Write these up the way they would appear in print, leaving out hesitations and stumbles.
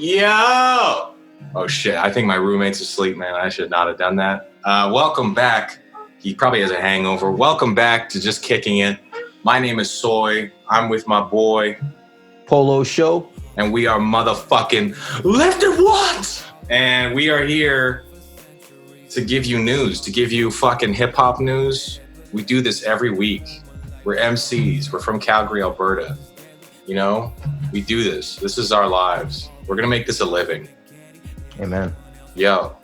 Yo! Oh shit, I think my roommate's asleep, man. I should not have done that. Welcome back. He probably has a hangover. Welcome back to Just Kicking It. My name is Soy. I'm with my boy Polo Show. And we are motherfucking Lifted What? And we are here to give you news, to give you fucking hip-hop news. We do this every week. We're MCs. We're from Calgary, Alberta. You know, we do this. This is our lives. We're going to make this a living. Amen. Yo.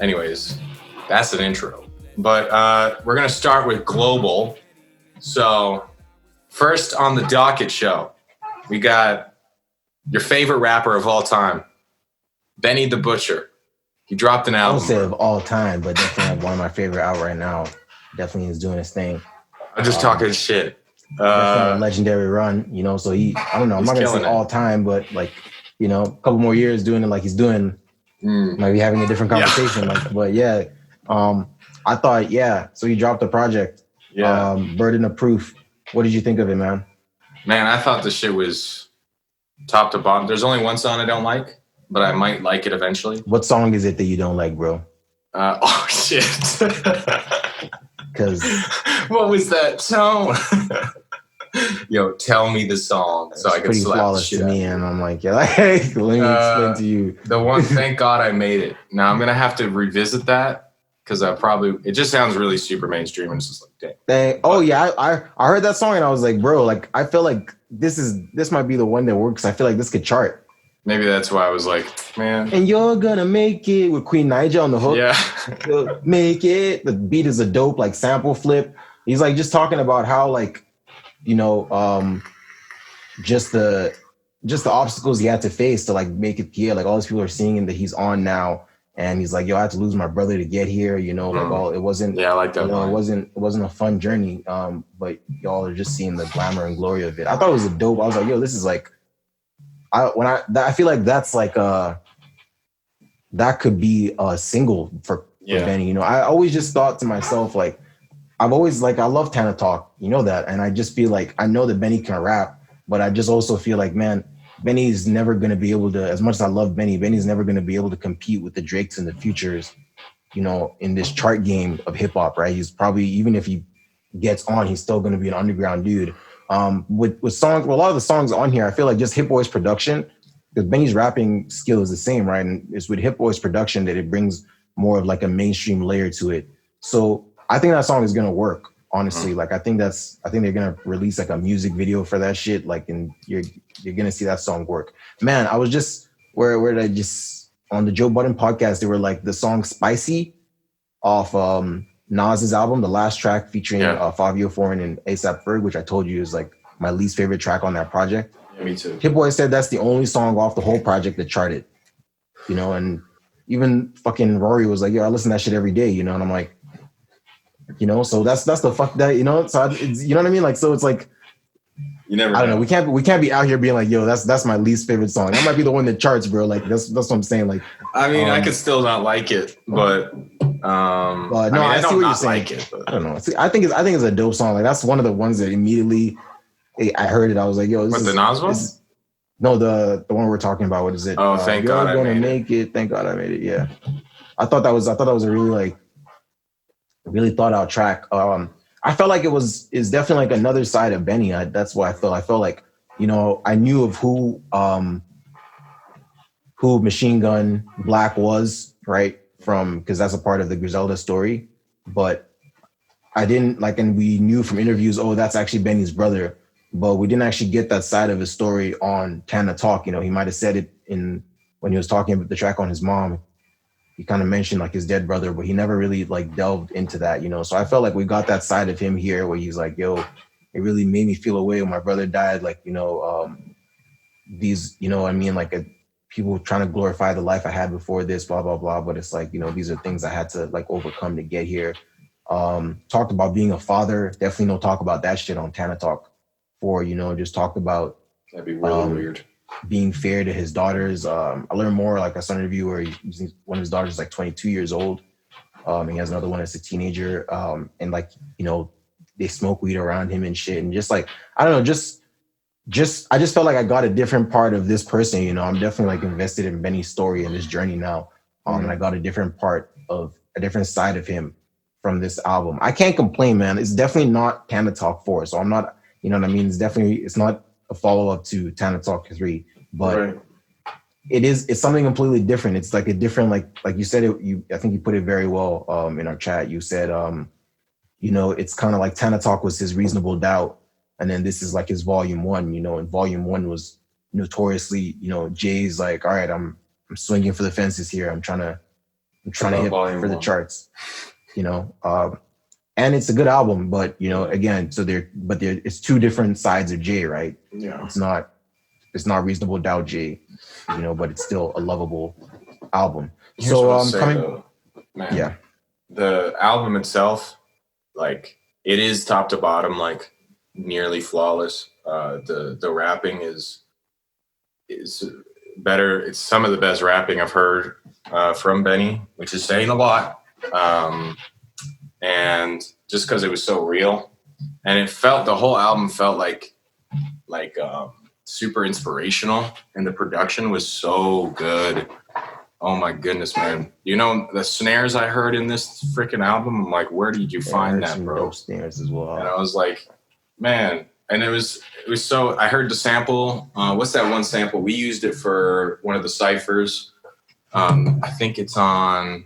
Anyways, that's an intro. But we're going to start with global. So first on the docket show, we got your favorite rapper of all time, Benny the Butcher. He dropped an album. I don't say of all time, but definitely one of my favorite out right now. Definitely is doing his thing. I'm just talking shit. A legendary run, you know, so I don't know, I'm not going to say all time, but like, you know, a couple more years doing it like he's doing, might be having a different conversation. Yeah. But yeah, I thought, so he dropped a project, Burden of Proof. What did you think of it, man? Man, I thought the shit was top to bottom. There's only one song I don't like, but I might like it eventually. What song is it that you don't like, bro? Oh, shit. Because what was that tone? Yo, tell me the song so I can pretty slap flawless shit to me, and I'm like, let me explain to you. The one, Thank God I Made It. Now I'm gonna have to revisit that because it just sounds really super mainstream, and it's just like, dang. I heard that song and I was like, bro, like I feel like this might be the one that works. I feel like this could chart. Maybe that's why I was like, man. And you're gonna make it with Queen Naija on the hook. Yeah. Make it. The beat is a dope, like sample flip. He's like just talking about how like, you know, just the obstacles he had to face to like make it here. Like all these people are seeing that he's on now. And he's like, yo, I had to lose my brother to get here, you know, like it wasn't, I like that. You know, it wasn't a fun journey. But y'all are just seeing the glamour and glory of it. I thought it was a dope. I was like, yo, this is like, I feel like that's like that could be a single for Benny. You know, I always just thought to myself, like, I love Tana Talk, you know that. And I just feel like, I know that Benny can rap, but I just also feel like, man, Benny's never going to be able to, as much as I love Benny's never going to be able to compete with the Drakes and the Futures, you know, in this chart game of hip hop, right? He's probably, even if he gets on, he's still going to be an underground dude. With songs, well, a lot of the songs on here, I feel like just Hit Boy's production, because Benny's rapping skill is the same, right? And it's with Hit Boy's production that it brings more of like a mainstream layer to it. So I think that song is going to work, honestly. Like, I think they're going to release like a music video for that shit. Like, and you're going to see that song work. Man, I was just, where did I just, on the Joe Budden podcast, they were like the song Spicy off Nas's album, the last track featuring Fabio Foreign and A$AP Ferg, which I told you is like my least favorite track on that project. Yeah, me too. Hit Boy said that's the only song off the whole project that charted, you know, and even fucking Rory was like, yo, I listen to that shit every day, you know, and I'm like, you know, so that's the fuck that, you know, so you know what I mean? Like, so it's like, you never. I don't know. We can't be out here being like, yo, that's my least favorite song. That might be the one that charts, bro. Like that's what I'm saying. Like, I mean, I could still not like it, but no, I see what you're saying. Like it, I don't know. I think it's a dope song. Like that's one of the ones that immediately I heard it. I was like, yo, the Nas one? No, the one we're talking about. What is it? Oh, Thank God I Made it. Thank God I Made it. Yeah, I thought that was a really thought out track. I felt like it's definitely like another side of Benny. That's what I felt. I felt like, you know, I knew of who Machine Gun Black was, right? Because that's a part of the Griselda story. But I didn't like, and we knew from interviews, that's actually Benny's brother. But we didn't actually get that side of his story on Tana Talk. You know, he might have said it when he was talking about the track on his mom. He kind of mentioned like his dead brother, but he never really like delved into that, you know? So I felt like we got that side of him here where he's like, yo, it really made me feel a way when my brother died. Like, you know, these, you know what I mean? Like people trying to glorify the life I had before this, blah, blah, blah. But it's like, you know, these are things I had to like overcome to get here. Talked about being a father. Definitely don't talk about that shit on Tana Talk. You know, just talked about. That'd be really weird. Being fair to his daughters. I learned more, like I saw an interview where one of his daughters is like 22 years old. He has another one that's a teenager. And like, you know, they smoke weed around him and shit. And just like, I don't know, just I just felt like I got a different part of this person. You know, I'm definitely like invested in Benny's story and his journey now. And I got a different a different side of him from this album. I can't complain, man. It's definitely not Tana Talk 4. So I'm not, you know what I mean? It's not a follow-up to Tana Talk 3, but it's something completely different. It's like a different, like you said I think you put it very well in our chat. You said you know, it's kind of like Tana Talk was his Reasonable Doubt. And then this is like his volume 1, you know, and volume 1 was notoriously, you know, Jay's like, all right, I'm swinging for the fences here. I'm trying to hit for the charts, you know. And it's a good album, but you know, again, it's two different sides of Jay, right? Yeah. It's not Reasonable Doubt Jay, you know, but it's still a lovable album. Here's what I'll say, yeah. The album itself, like it is top to bottom, like nearly flawless. The rapping is better. It's some of the best rapping I've heard from Benny, which is saying a lot. And just because it was so real, and the whole album felt like super inspirational, and the production was so good. Oh my goodness, man! You know the snares I heard in this freaking album. I'm like, where did you find that, bro? Snares as well. And I was like, man. And it was so. I heard the sample. What's that one sample? We used it for one of the ciphers. I think it's on.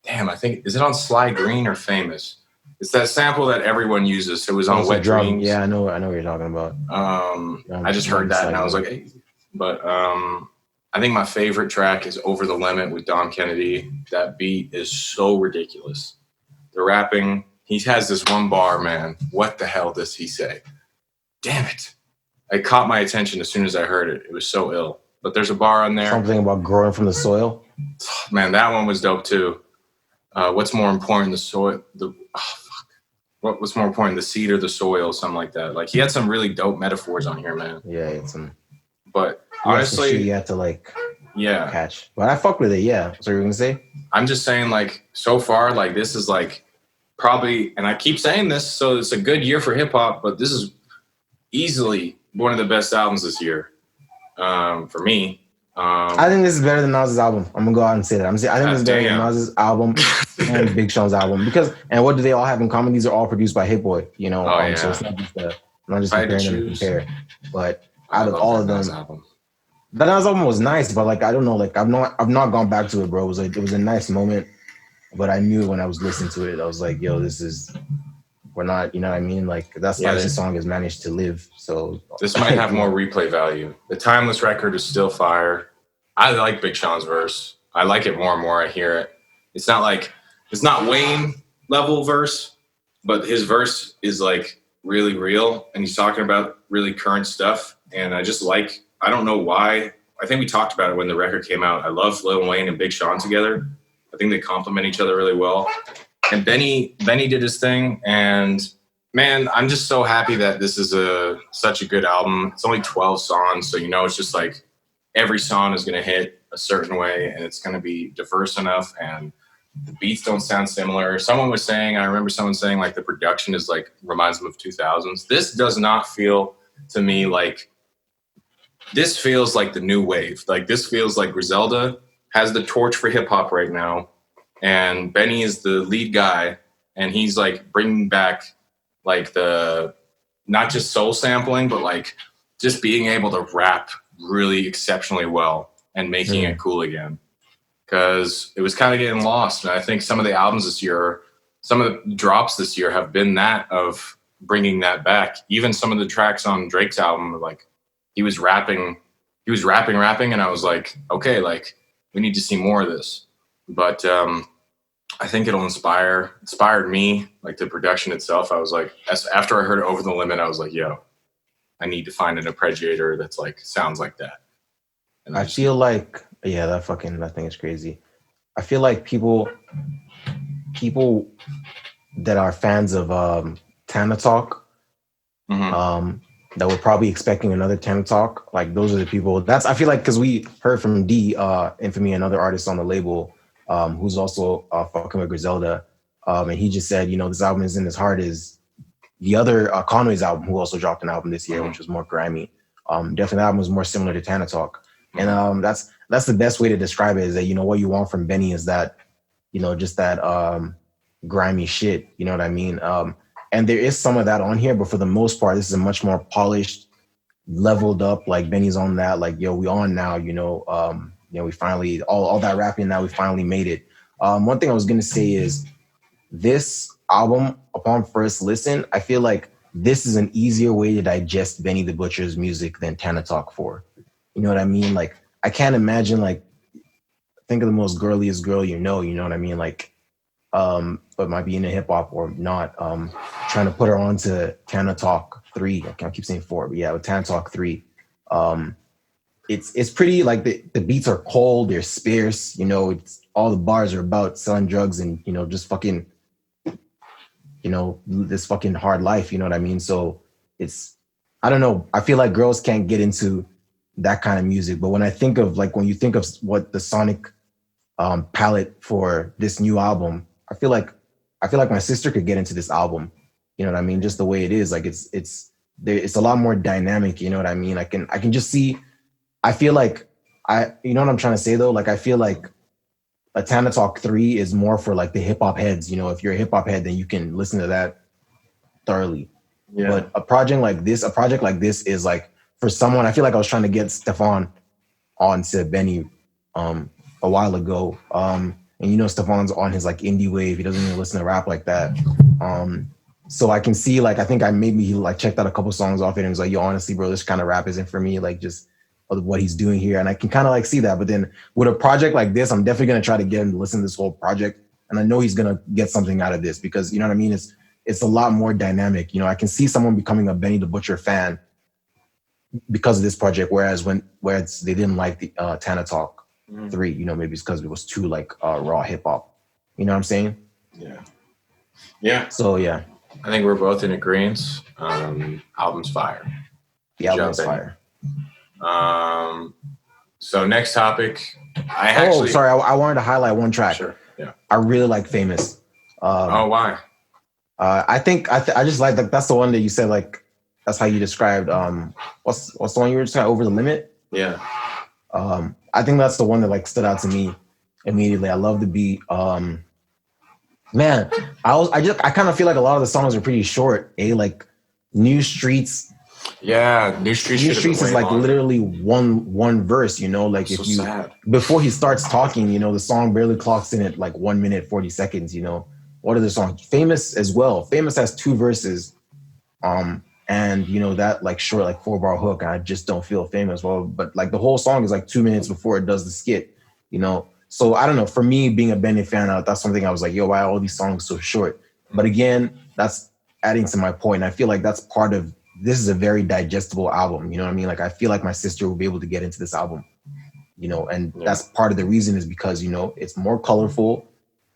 Damn, is it on Sly Green or Famous? It's that sample that everyone uses. It was on Wet Dreams. Yeah, I know what you're talking about. I just heard that and I was like, hey. But I think my favorite track is Over the Limit with Dom Kennedy. That beat is so ridiculous. The rapping, he has this one bar, man. What the hell does he say? Damn it. It caught my attention as soon as I heard it. It was so ill. But there's a bar on there. Something about growing from the soil. Man, that one was dope too. What's more important, the soil? What's more important, the seed or the soil? Something like that. Like he had some really dope metaphors on here, man. Yeah, it's some. But honestly, you had to like. Yeah. Catch. But I fuck with it. Yeah. So you're gonna say? I'm just saying, like so far, like this is like probably, and I keep saying this, so it's a good year for hip hop. But this is easily one of the best albums this year for me. I think this is better than Nas's album. I'm gonna go out and say that. I think this is better than Nas's album and Big Sean's album and what do they all have in common? These are all produced by Hit Boy. You know, so it's not just comparing them to compare. But out of all of them, that Nas album was nice. But like I don't know, like I've not gone back to it, bro. It was a nice moment, but I knew when I was listening to it, I was like, yo, we're not, you know what I mean? Like that's why this song has managed to live. So this might have more replay value. The Timeless record is still fire. I like Big Sean's verse. I like it more and more I hear it. It's not Wayne level verse, but his verse is like really real and he's talking about really current stuff. And I don't know why. I think we talked about it when the record came out. I love Lil Wayne and Big Sean together. I think they complement each other really well. And Benny did his thing, and man, I'm just so happy that this is such a good album. It's only 12 songs, so you know it's just like every song is gonna hit a certain way, and it's gonna be diverse enough, and the beats don't sound similar. I remember someone saying like the production is like reminds them of 2000s. This does not feel to me like this feels like the new wave. Like this feels like Griselda has the torch for hip hop right now. And Benny is the lead guy, and he's like bringing back like the not just soul sampling, but like just being able to rap really exceptionally well and making it cool again. Because it was kind of getting lost, and I think some of the albums this year, some of the drops this year have been that of bringing that back. Even some of the tracks on Drake's album, like he was rapping, and I was like, okay, like we need to see more of this. But I think it'll inspired me, like the production itself. I was like, after I heard Over the Limit, I was like, yo, I need to find an arpeggiator that's like sounds like that. And I feel like, that thing is crazy. I feel like people that are fans of Tana Talk, that were probably expecting another Tana Talk, like those are the people. I feel like because we heard from D, Infamy, another artist on the label, who's also fucking with Griselda, and he just said, you know, this album isn't as hard as the other Conway's album, who also dropped an album this year, which was more grimy. Definitely that album was more similar to Tana Talk. And that's the best way to describe it, is that, you know, what you want from Benny is that, you know, just that grimy shit, you know what I mean? And there is some of that on here, but for the most part, this is a much more polished, leveled up, like Benny's on that, like, yo, we on now, you know, we finally, all that rapping now, we finally made it. One thing I was gonna say is this album, upon first listen, I feel like this is an easier way to digest Benny the Butcher's music than Tana Talk 4. You know what I mean? Like, I can't imagine, like, think of the most girliest girl you know what I mean? Like, but might be into hip hop or not, trying to put her onto Tana Talk 3. I keep saying 4, but yeah, with Tana Talk 3. It's pretty, like, the beats are cold, they're sparse, you know, it's all the bars are about selling drugs and, you know, just fucking, you know, this fucking hard life, you know what I mean? So it's, I don't know, I feel like girls can't get into that kind of music. But when I think of, like, when you think of what the sonic palette for this new album, I feel like my sister could get into this album, you know what I mean? Just the way it is, like, it's a lot more dynamic, you know what I mean? I can just see, I feel like you know what I'm trying to say though? Like, I feel like a Tana Talk 3 is more for, like, the hip hop heads. You know, if you're a hip hop head, then you can listen to that thoroughly. Yeah. But a project like this is like for someone. I feel like I was trying to get Stefan onto Benny a while ago. And you know, Stefan's on his, like, indie wave. He doesn't even listen to rap like that. So I can see, like, I think he like checked out a couple songs off it and was like, yo, honestly, bro, this kind of rap isn't for me. Like, just what he's doing here. And I can kind of, like, see that. But then with a project like this, I'm definitely going to try to get him to listen to this whole project. And I know he's going to get something out of this because, you know what I mean? It's a lot more dynamic. You know, I can see someone becoming a Benny the Butcher fan because of this project. Whereas they didn't like the Tana Talk 3, you know, maybe it's because it was too, like, raw hip hop. You know what I'm saying? Yeah. Yeah. So, yeah. I think we're both in agreement. Album's fire. The album's fire. So next topic, I wanted to highlight one track. Sure. Yeah. I really like Famous. Why? I think I just like that's the one that you said, like, that's how you described what's the one you were just Over the Limit? Yeah. I think that's the one that, like, stood out to me immediately. I love the beat. Man, I kind of feel like a lot of the songs are pretty short. Like New Streets. Yeah, New Streets is like longer. Literally one verse, you know, like, so sad. Before he starts talking, you know, the song barely clocks in at like 1 minute 40 seconds, you know. What are the songs? Famous as well. Famous has 2 verses. And you know, that, like, short, like, 4-bar hook, I just don't feel famous. Well, but, like, the whole song is like 2 minutes before it does the skit, you know. So I don't know, for me being a Benny fan, that's something I was like, yo, why are all these songs so short? But again, that's adding to my point. I feel like that's part of, this is a very digestible album. You know what I mean? Like, I feel like my sister will be able to get into this album, you know, and that's part of the reason is because, you know, it's more colorful,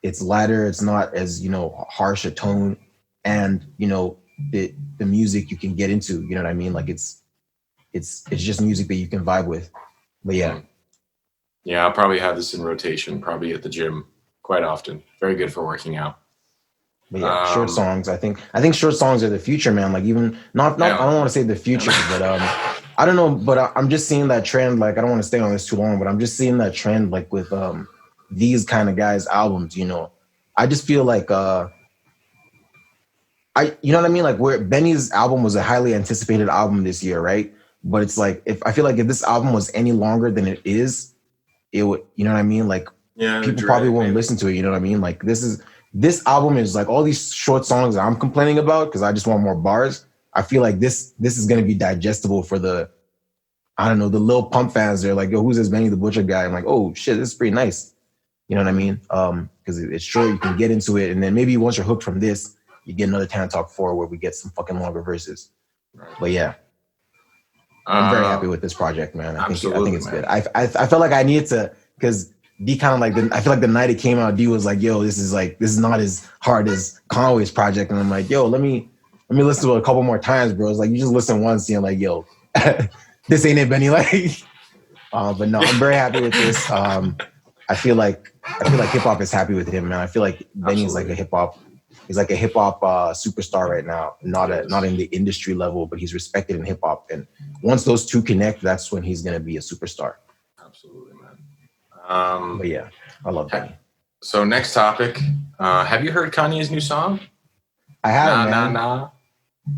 it's lighter, it's not as, you know, harsh a tone, and, you know, the music you can get into, you know what I mean? Like, it's just music that you can vibe with. But yeah. Yeah, I'll probably have this in rotation, probably at the gym quite often. Very good for working out. But yeah, short songs. I think short songs are the future, man. Like, even not I don't want to say the future, but I don't know. But I'm just seeing that trend. Like, I don't want to stay on this too long, but I'm just seeing that trend, like, with these kind of guys' albums. You know, I just feel like you know what I mean? Like, where Benny's album was a highly anticipated album this year, right? But it's like, I feel like if this album was any longer than it is, it would, you know what I mean? Like, people probably won't listen to it. You know what I mean? Like, this album is like all these short songs that I'm complaining about because I just want more bars. I feel like this is going to be digestible for the, I don't know, the Lil Pump fans. They're like, yo, who's this Benny the Butcher guy? I'm like, oh shit, this is pretty nice. You know what I mean? Because it's short, you can get into it. And then maybe once you're hooked from this, you get another Tana Talk 4 where we get some fucking longer verses. Right. But yeah. I'm very happy with this project, man. I think it's good. I felt like I needed to, because D kind of like, I feel like the night it came out, D was like, yo, this is not as hard as Conway's project. And I'm like, yo, let me listen to it a couple more times, bro. It's like, you just listen once and you're like, yo, this ain't it, Benny. Like, but no, I'm very happy with this. I feel like hip hop is happy with him, man. I feel like Benny's like a hip hop He's like a hip hop superstar right now. Not in the industry level, but he's respected in hip hop. And once those two connect, that's when he's gonna be a superstar. Absolutely, man. But yeah, I love Kanye. So next topic. Have you heard Kanye's new song? I haven't, man.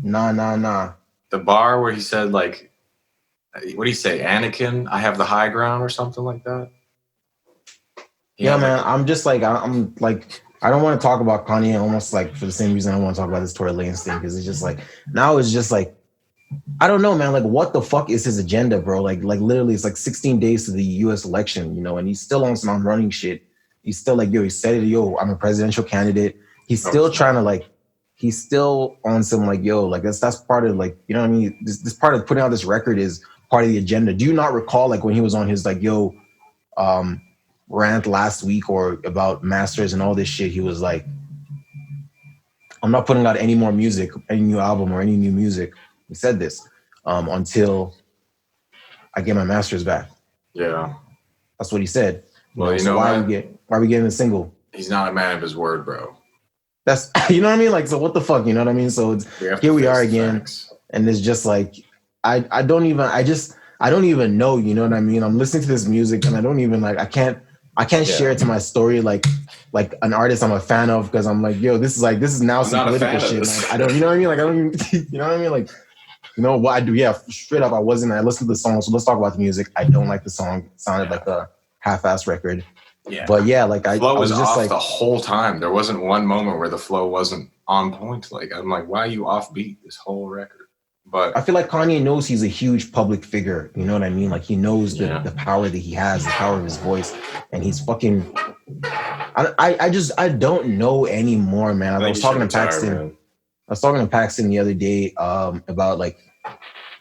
Nah. The bar where he said, like, what do you say, Anakin? I have the high ground or something like that. Yeah, man. I'm just like I'm like I don't want to talk about Kanye almost like for the same reason I don't want to talk about this Tory Lanez thing because it's just like now it's just like I don't know, man. Like, what the fuck is his agenda, bro? Like literally, it's like 16 days to the U.S. election, you know, and he's still on some running shit. He's still like, yo, he said it, yo, I'm a presidential candidate. He's still trying to like, he's still on some like, yo, like that's part of like, you know what I mean? This part of putting out this record is part of the agenda. Do you not recall like when he was on his like, yo, rant last week or about masters and all this shit? He was like, I'm not putting out any more music, any new album or any new music. He said this until I get my masters back. Yeah, that's what he said. Well, you know, so why are we getting a single? He's not a man of his word, bro. That's you know what I mean. Like, so what the fuck? You know what I mean? So it's, here we are again, and it's just like I don't even know. You know what I mean? I'm listening to this music and I don't even like I can't share it to my story like an artist I'm a fan of because I'm like, yo, this is now some political shit. Like, I don't, you know what I mean? Like I don't even, you know what I mean? Like, you know what I do? Yeah, straight up, I listened to the song. So let's talk about the music. I don't like the song. It sounded like a half-ass record. Yeah, but yeah, like the flow I was just off like the whole time. There wasn't one moment where the flow wasn't on point. Like I'm like, why are you offbeat this whole record? But I feel like Kanye knows he's a huge public figure. You know what I mean? Like he knows the power that he has, the power of his voice, and he's fucking. I don't know anymore, man. I was talking to Paxton the other day about like,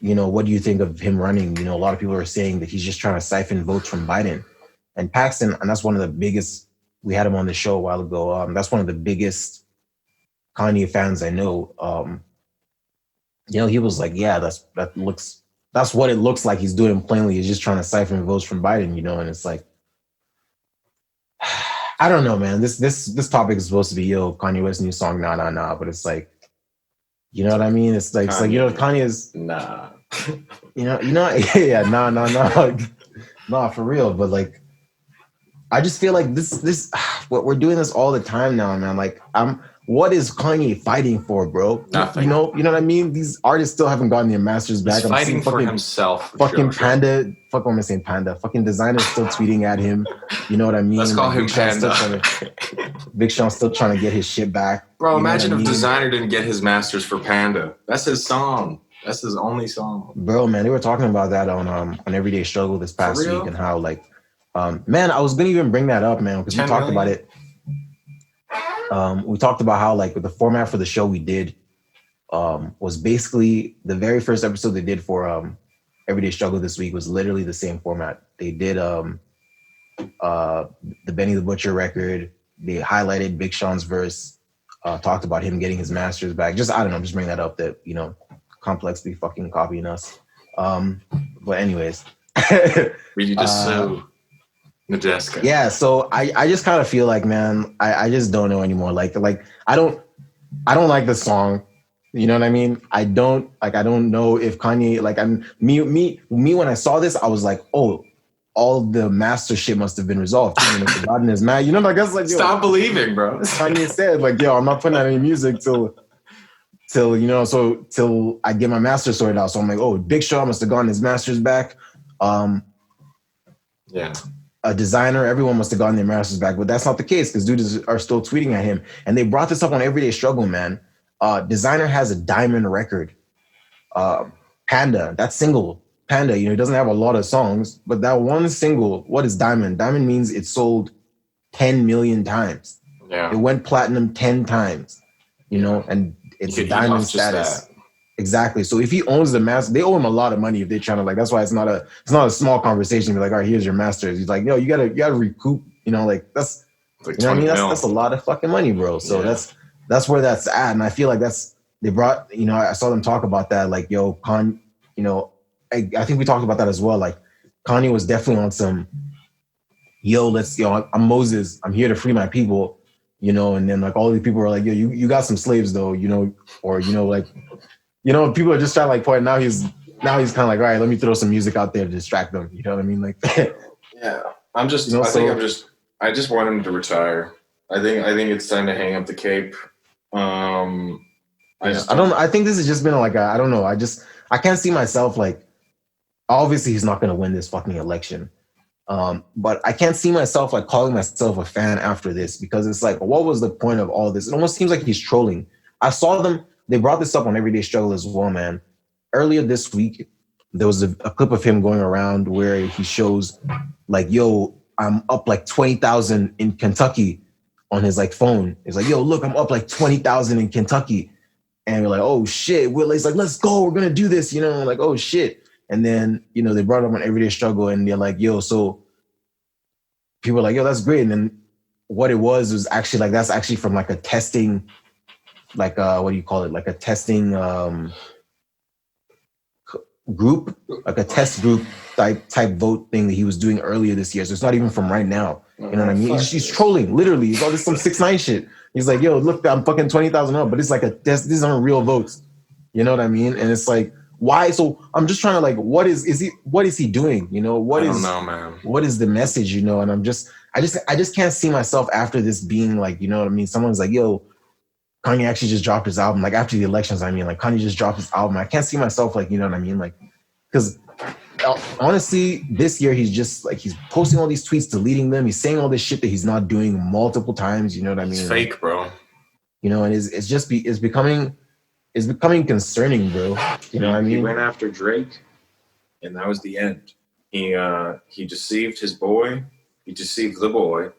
you know, what do you think of him running? You know, a lot of people are saying that he's just trying to siphon votes from Biden. And Paxton, and that's one of the biggest, we had him on the show a while ago. That's one of the biggest Kanye fans I know. You know, he was like, yeah, that's what it looks like he's doing plainly. He's just trying to siphon votes from Biden, you know, and it's like, I don't know, man. This topic is supposed to be, yo, Kanye West's new song, nah, but it's like, you know what I mean? It's like, you know, Kanye is, nah. you know, yeah, nah. Nah, for real. But like, I just feel like this we're doing this all the time now, man. Like what is Kanye fighting for, bro? Nothing. You know what I mean? These artists still haven't gotten their masters back. He's fighting for himself. Fucking Panda. Fuck, what am I saying? Panda. Fucking Designer's still tweeting at him. You know what I mean? Let's call him Panda. Big Sean's still trying to get his shit back. Bro, imagine if Designer didn't get his masters for Panda. That's his song. That's his only song. Bro, man, they were talking about that on Everyday Struggle this past week and how like, man, I was gonna even bring that up, man, because we talked about it. We talked about how like with the format for the show we did was basically the very first episode they did for Everyday Struggle this week was literally the same format. They did the Benny the Butcher record. They highlighted Big Sean's verse, talked about him getting his masters back. Just, I don't know, just bring that up that, you know, Complex be fucking copying us. But anyways. You just so Nadeska. Yeah, so I just kind of feel like, man, I just don't know anymore. Like I don't like the song. You know what I mean? I don't know if Kanye, like me when I saw this, I was like, oh, all the master shit must have been resolved. You know, forgotten is mad. You know, like that's like, yo, stop believing, bro. Kanye said, like, yo, I'm not putting out any music till you know, so till I get my master sorted out. So I'm like, oh, Big Sean must have gotten his masters back. Yeah. A Designer, everyone must have gotten their masters back, but that's not the case because dudes are still tweeting at him. And they brought this up on Everyday Struggle, man. Designer has a diamond record. Panda, that single, Panda, you know, he doesn't have a lot of songs, but that one single, what is diamond? Diamond means it sold 10 million times. Yeah. It went platinum 10 times, you know, and it's a diamond status. Exactly. So if he owns the master, they owe him a lot of money if they're trying to, like, that's why it's not a small conversation. Be like, all right, here's your masters. He's like, no, you gotta recoup, you know, like that's, like, you know what I mean? That's a lot of fucking money, bro. So that's where that's at. And I feel like they brought, you know, I saw them talk about that, like, yo, you know, I think we talked about that as well. Like Kanye was definitely on some, yo, I'm Moses. I'm here to free my people. you know, and then like all these people are like, yo, you got some slaves though, you know, or you know, like, you know, people are just trying to like point. Now he's kind of like, all right, let me throw some music out there to distract them. You know what I mean? Like, yeah, I'm just, you know, I just want him to retire. I think it's time to hang up the cape. I think this has just been like, I don't know. I can't see myself like, obviously he's not going to win this fucking election. But I can't see myself like calling myself a fan after this, because it's like, what was the point of all this? It almost seems like he's trolling. I saw they brought this up on Everyday Struggle as well, man. Earlier this week, there was a clip of him going around where he shows like, yo, I'm up like 20,000 in Kentucky on his like phone. He's like, yo, look, I'm up like 20,000 in Kentucky. And we're like, oh shit. He's like, let's go. We're going to do this, you know, like, oh shit. And then, you know, they brought up on Everyday Struggle and they're like, yo, so people were like, yo, that's great. And then what it was actually like, that's actually from like a testing, like, what do you call it? Like a testing group, like a test group type vote thing that he was doing earlier this year. So it's not even from right now. You know what I mean? He's trolling, literally. He's all this some 6ix9ine shit. He's like, yo, look, I'm fucking 20,000 up, but it's like these aren't real votes. You know what I mean? And it's like, why? So I'm just trying to like, what is he doing? You know, I don't know, man. What is the message, you know? And I just can't see myself after this being like, you know what I mean? Someone's like, yo, Kanye actually just dropped his album. Like after the elections, I mean, like Kanye just dropped his album. I can't see myself like, you know what I mean? Like, because honestly, this year he's just like, he's posting all these tweets, deleting them. He's saying all this shit that he's not doing multiple times. You know what I mean? It's fake, bro. You know, and it's becoming concerning, bro. You know what I mean? He went after Drake, and that was the end. He deceived his boy. He deceived the boy.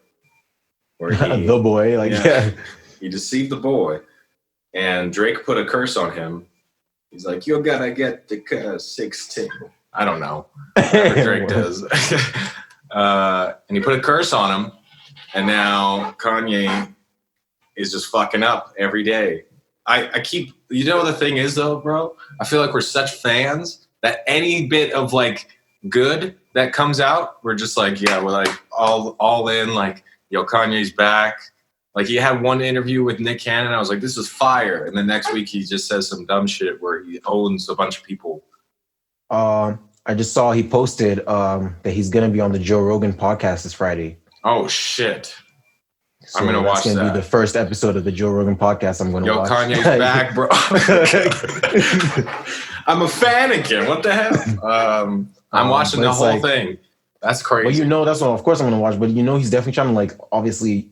The boy, like, yeah. He deceived the boy, and Drake put a curse on him. He's like, "You gotta get the 16." I don't know. Whatever Drake does. And he put a curse on him, and now Kanye is just fucking up every day. I keep, you know, the thing is though, bro, I feel like we're such fans that any bit of like good that comes out, we're just like, yeah, we're like all in, like, yo, Kanye's back. Like he had one interview with Nick Cannon. I was like, this is fire. And then next week he just says some dumb shit where he owns a bunch of people. I just saw he posted that he's going to be on the Joe Rogan podcast this Friday. Oh, shit. So I'm going to watch that. That's going to be the first episode of the Joe Rogan podcast I'm going to watch. Yo, Kanye's back, bro. I'm a fan again. What the hell? I'm watching the whole thing. That's crazy. Well, you know, that's what, of course I'm going to watch. But, you know, he's definitely trying to, like, obviously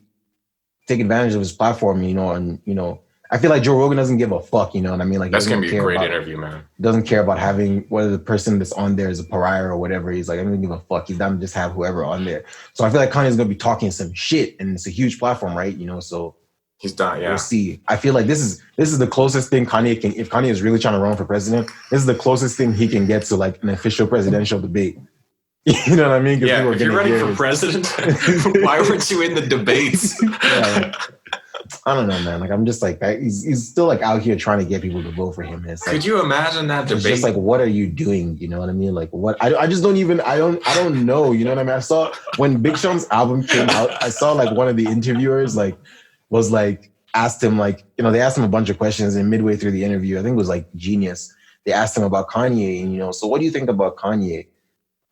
take advantage of his platform, you know, and, you know, I feel like Joe Rogan doesn't give a fuck, you know what I mean? Like, that's going to be a great interview, man. Doesn't care about having whether the person that's on there is a pariah or whatever. He's like, I don't give a fuck. He's down to just have whoever on there. So I feel like Kanye's going to be talking some shit, and it's a huge platform, right? You know, so he's done, yeah. We'll see. I feel like this is the closest thing Kanye can, if Kanye is really trying to run for president, this is the closest thing he can get to like an official presidential debate. You know what I mean? Yeah, if you're running for president, why weren't you in the debates? Yeah, I don't know, man. Like, I'm just like, he's still like out here trying to get people to vote for him. It's like, could you imagine that debate? It's just like, what are you doing? You know what I mean? Like, what? I just don't even. I don't know. You know what I mean? I saw when Big Sean's album came out. I saw like one of the interviewers like was like asked him like, you know, they asked him a bunch of questions, and midway through the interview, I think it was like Genius. They asked him about Kanye, and you know, so what do you think about Kanye?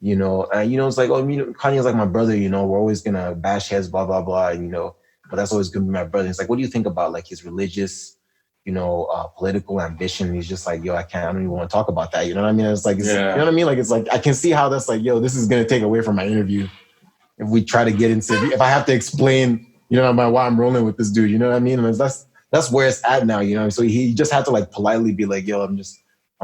You know, it's like, oh, you know, Kanye's like my brother. You know, we're always gonna bash heads, blah blah blah. And, you know, but that's always gonna be my brother. It's like, what do you think about like his religious, you know, political ambition? And he's just like, yo, I don't even want to talk about that. You know what I mean? It's like, you know what I mean? Like, it's like, I can see how that's like, yo, this is gonna take away from my interview if we try to get into, if I have to explain, you know, why I'm rolling with this dude. You know what I mean? And that's where it's at now. You know, so he just had to like politely be like, yo, I'm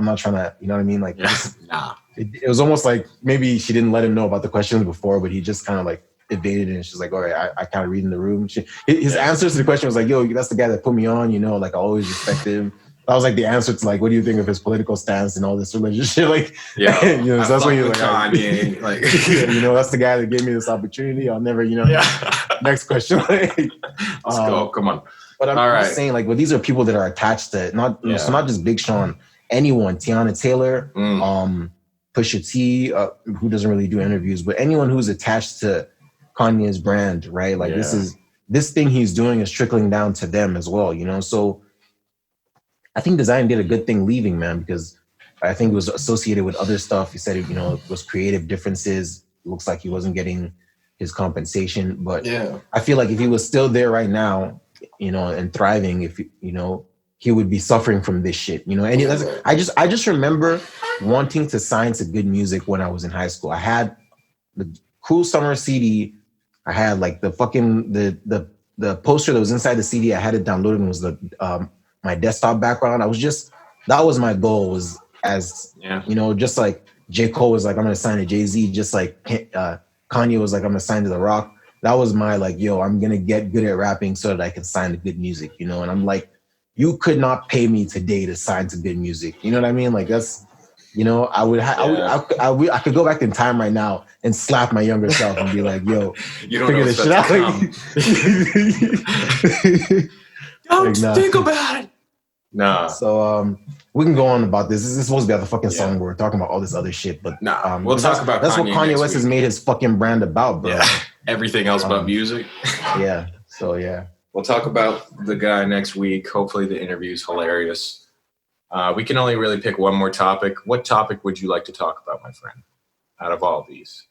not trying to, you know what I mean? Like, nah. It was almost like maybe she didn't let him know about the questions before, but he just kind of like evaded it. And she's like, all right, I kind of read in the room. His answers to the question was like, yo, that's the guy that put me on, you know, like I always respect him. That was like the answer to like, what do you think of his political stance and all this religious shit? Like, yeah, you know, so that's when you're like, Kanye, like, you know, that's the guy that gave me this opportunity. I'll never, you know, next question. Let's go. Come on. But I'm just saying, like, well, these are people that are attached to so not just Big Sean, anyone, Tiana Taylor, Pusha T, who doesn't really do interviews, but anyone who's attached to Kanye's brand, right? Like this is this thing he's doing is trickling down to them as well, you know. So I think Design did a good thing leaving, man, because I think it was associated with other stuff. He said, you know, it was creative differences. It looks like he wasn't getting his compensation, but Yeah. I feel like if he was still there right now, you know, and thriving, if you know, he would be suffering from this shit, you know. And that's, I just remember wanting to sign to good music when I was in high school. I had the Cool Summer CD. I had like the fucking the poster that was inside the CD. I had it downloaded and it was the my desktop background. That was my goal, was as you know, just like J. Cole was like, I'm gonna sign to Jay-Z, just like Kanye was like, I'm gonna sign to The Rock. That was my like, yo, I'm gonna get good at rapping so that I can sign to good music, you know. And I'm like, you could not pay me today to sign to good music. You know what I mean? Like that's, you know, I could go back in time right now and slap my younger self and be like, yo, you don't figure this shit out. Don't like, think about it. Nah. So we can go on about this. This is supposed to be at the fucking song where we're talking about all this other shit, but we'll talk about that's what Kanye West has made his fucking brand about, bro. Yeah. Everything else but music. Yeah. So yeah. We'll talk about the guy next week. Hopefully the interview's hilarious. We can only really pick one more topic. What topic would you like to talk about, my friend, out of all these?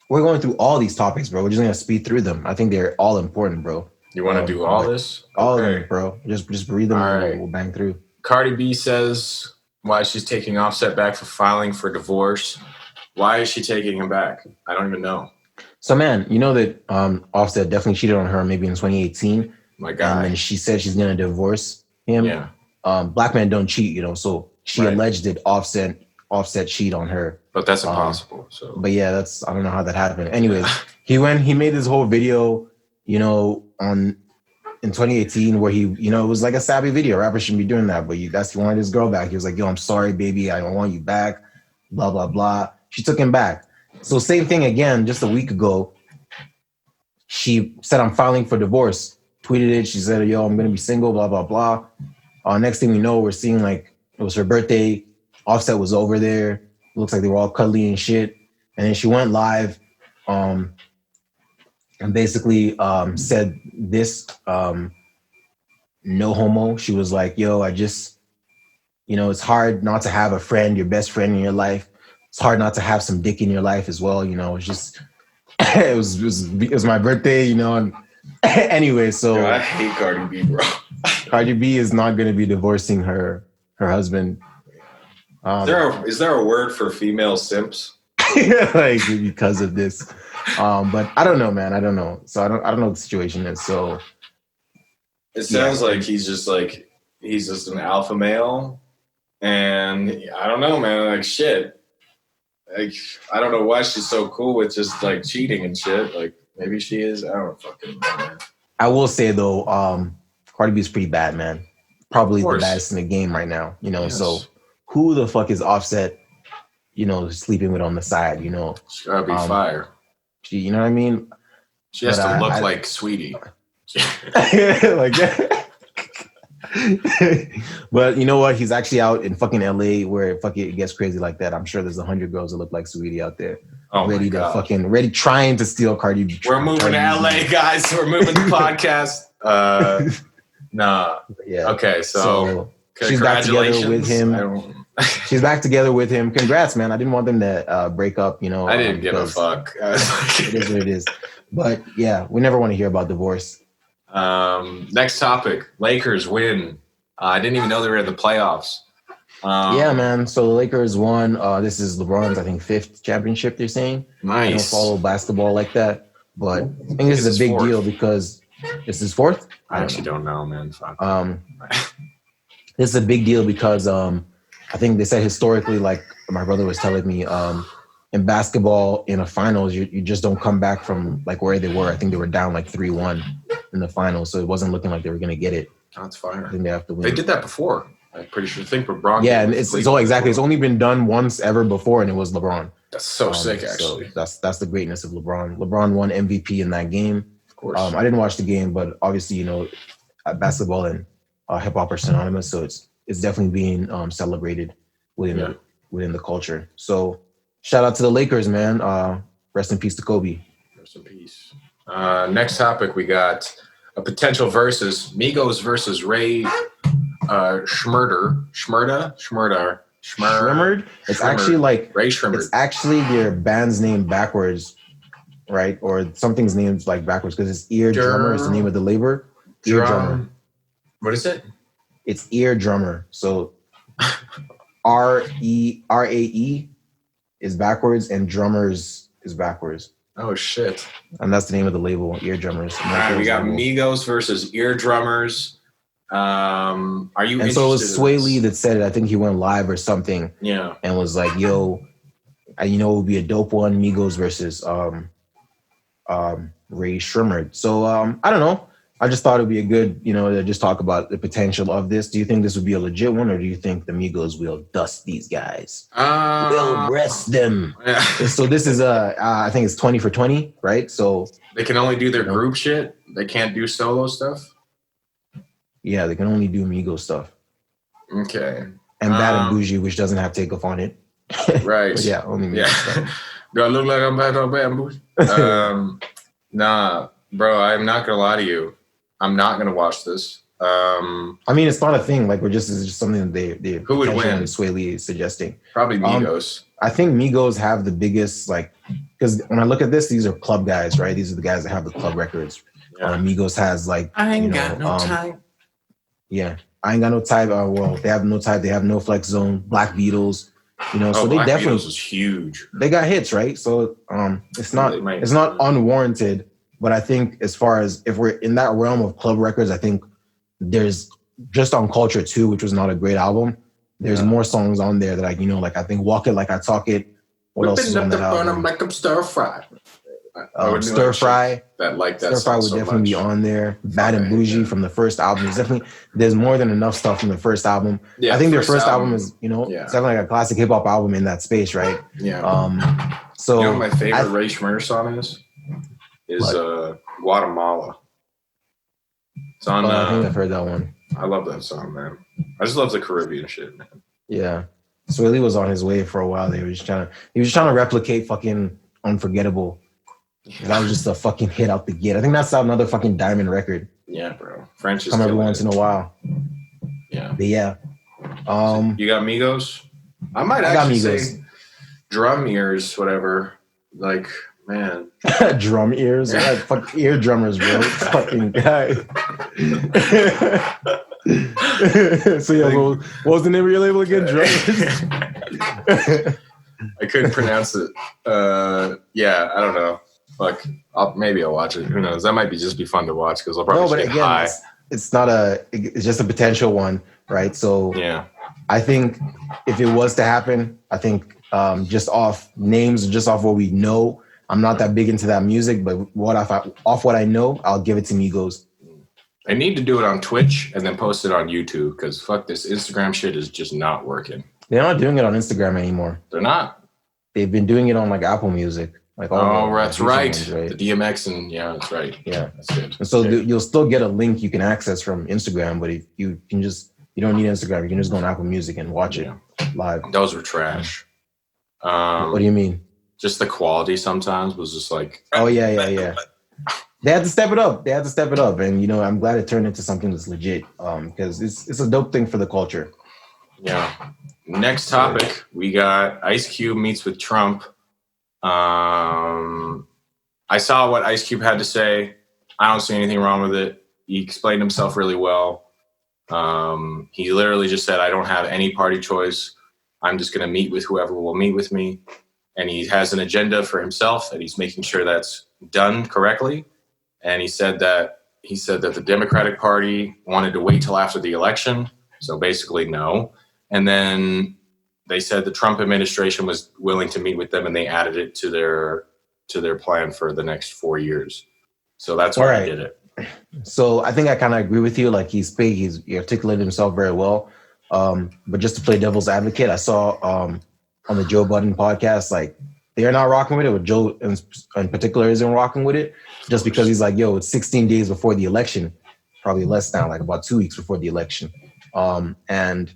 We're going through all these topics, bro. We're just going to speed through them. I think they're all important, bro. You want to do all this? All of them, bro. Just read them and we'll bang through. Cardi B says why she's taking Offset back for filing for divorce. Why is she taking him back? I don't even know. So, man, you know that Offset definitely cheated on her maybe in 2018. My God. And she said she's going to divorce him. Yeah. Black men don't cheat, you know. So she alleged that Offset cheat on her. But that's impossible. But yeah, I don't know how that happened. Anyways, he made this whole video, you know, in 2018 where he, you know, it was like a savvy video. Rappers shouldn't be doing that, but he wanted his girl back. He was like, yo, I'm sorry, baby. I don't want you back. Blah, blah, blah. She took him back. So same thing again, just a week ago. She said, I'm filing for divorce. Tweeted it. She said, yo, I'm going to be single, blah, blah, blah. Next thing we know, we're seeing like it was her birthday. Offset was over there. It looks like they were all cuddly and shit. And then she went live and basically said this, no homo. She was like, yo, I just, you know, it's hard not to have a friend, your best friend in your life. It's hard not to have some dick in your life as well. You know, it's just, it was my birthday, you know. And anyway, so. Yo, I hate Cardi B, bro. Cardi B is not going to be divorcing her husband. Is there a word for female simps? Like because of this, but I don't know, man. I don't know. So I don't know what the situation is. So it sounds like he's just an alpha male, and I don't know, man. Like shit. Like I don't know why she's so cool with just like cheating and shit. Like maybe she is. I don't fucking know, man. I will say though, Cardi B is pretty bad, man. Probably the baddest in the game right now. You know, so who the fuck is Offset, you know, sleeping with on the side, you know? She's gotta be fire. You know what I mean? She has to look like Sweetie. Like but you know what? He's actually out in fucking LA where it gets crazy like that. I'm sure there's 100 girls that look like Sweetie out there. Oh ready trying to steal Cardi B. We're moving to LA, guys. We're moving the podcast. Nah. Yeah. Okay, so she's back together with him. She's back together with him. Congrats, man. I didn't want them to break up, you know. I didn't give a fuck. It is what it is. But yeah, we never want to hear about divorce. Next topic. Lakers win. I didn't even know they were in the playoffs. Yeah, man. So the Lakers won. This is LeBron's, I think, 5th championship, they're saying. Nice. I don't follow basketball like that. But I think this is a big deal because this is 4th? I actually don't know, man. Fuck. This is a big deal because I think they said historically, like my brother was telling me, in basketball, in a finals, you just don't come back from like where they were. I think they were down like 3-1 in the finals, so it wasn't looking like they were going to get it. That's fire. I think they have to win. They did that before. I'm pretty sure. I think LeBron. Yeah, and it's all exactly. It's only been done once ever before, and it was LeBron. That's so sick, actually. So that's the greatness of LeBron. LeBron won MVP in that game. Of course. I didn't watch the game, but obviously, you know, basketball and hip hop are synonymous, so it's definitely being celebrated within the culture. So shout out to the Lakers, man. Rest in peace to Kobe. Rest in peace. Next topic, we got a potential versus Migos versus Ray Shrimmered. It's actually like Ray Shrimmered. It's actually their band's name backwards, right? Or something's named like backwards because it's Ear Drummer is the name of the label. Ear Drummer. What is it? It's Ear Drummer. So RAE is backwards and Drummers is backwards. Oh shit! And that's the name of the label, Ear Drummers. All right, we got Migos versus Ear Drummers. Are you? And so it was Sway Lee that said it. I think he went live or something. Yeah. And was like, "Yo, you know, it would be a dope one, Migos versus Ray Shrimmered." So I don't know. I just thought it'd be a good, you know, to just talk about the potential of this. Do you think this would be a legit one, or do you think the Migos will dust these guys? Will rest them. Yeah. So this is I think it's 20 for 20, right? So they can only do their group shit. They can't do solo stuff. Yeah, they can only do Migos stuff. Okay. And Bad and Bougie, which doesn't have Takeoff on it. Right. But yeah, only Migos stuff. Do I look like I'm bad on Bad and Bougie? Nah, bro, I'm not gonna lie to you. I'm not gonna watch this. I mean, it's not a thing. Like it's just something that they who would win? Sway Lee is suggesting. Probably Migos. I think Migos have the biggest, like, because when I look at this, these are club guys, right? These are the guys that have the club records. Yeah. Migos has like I ain't got no type. Yeah, I ain't got no type. Well, they have no type. They have no Flex Zone, Black Beatles. You know, so they Black definitely Beatles was huge. They got hits, right? So it's not unwarranted. But I think as far as if we're in that realm of club records, I think there's just on Culture 2, which was not a great album. There's more songs on there that I think Walk It Like I Talk It. What else is on that album? Like I'm stir fry. Stir Fry. Stir Fry would definitely be on there. Bad and Bougie from the first album. There's more than enough stuff from the first album. Yeah, I think their first album is, it's definitely like a classic hip hop album in that space, right? Yeah. So you know what my favorite Ray Shrimmer song is Guatemala. It's on. I think I've heard that one. I love that song, man. I just love the Caribbean shit, man. Yeah, Sway Lee was on his way for a while. He was trying to replicate fucking Unforgettable. Yeah. That was just a fucking hit out the gate. I think that's another fucking diamond record. Yeah, bro. French is come every once in a while. Yeah, but yeah. You got Migos? I might actually say drum ears, whatever. Like. Man, drum ears, yeah. Fuck ear drummers, bro. Fucking guy. So yeah, what was the name of your label again? Drummers. I couldn't pronounce it. Yeah, I don't know. Fuck, maybe I'll watch it. Who knows? That might just be fun to watch because I'll probably get high. It's not it's just a potential one, right? So yeah, I think if it was to happen, I think just off names, just off what we know. I'm not that big into that music, but off what I know, I'll give it to Migos. I need to do it on Twitch and then post it on YouTube because fuck this Instagram shit is just not working. They're not doing it on Instagram anymore. They're not. They've been doing it on like Apple Music. Like that's right. The DMX and that's right. Yeah, that's good. And so you'll still get a link you can access from Instagram, but if you don't need Instagram, you can just go on Apple Music and watch it live. Those were trash. What do you mean? Just the quality sometimes was just like. Oh yeah. They had to step it up. And I'm glad it turned into something that's legit. Because it's a dope thing for the culture. Yeah. Next topic, we got Ice Cube meets with Trump. I saw what Ice Cube had to say. I don't see anything wrong with it. He explained himself really well. He literally just said, I don't have any party choice. I'm just going to meet with whoever will meet with me. And he has an agenda for himself and he's making sure that's done correctly. And he said that the Democratic Party wanted to wait till after the election. So basically no. And then they said the Trump administration was willing to meet with them and they added it to their plan for the next 4 years. So that's why I did it. So I think I kind of agree with you. Like he articulated himself very well. But just to play devil's advocate, I saw on the Joe Budden podcast, like they're not rocking with it, but Joe in particular isn't rocking with it just because he's like, yo, it's 16 days before the election, probably less now, like about 2 weeks before the election. And,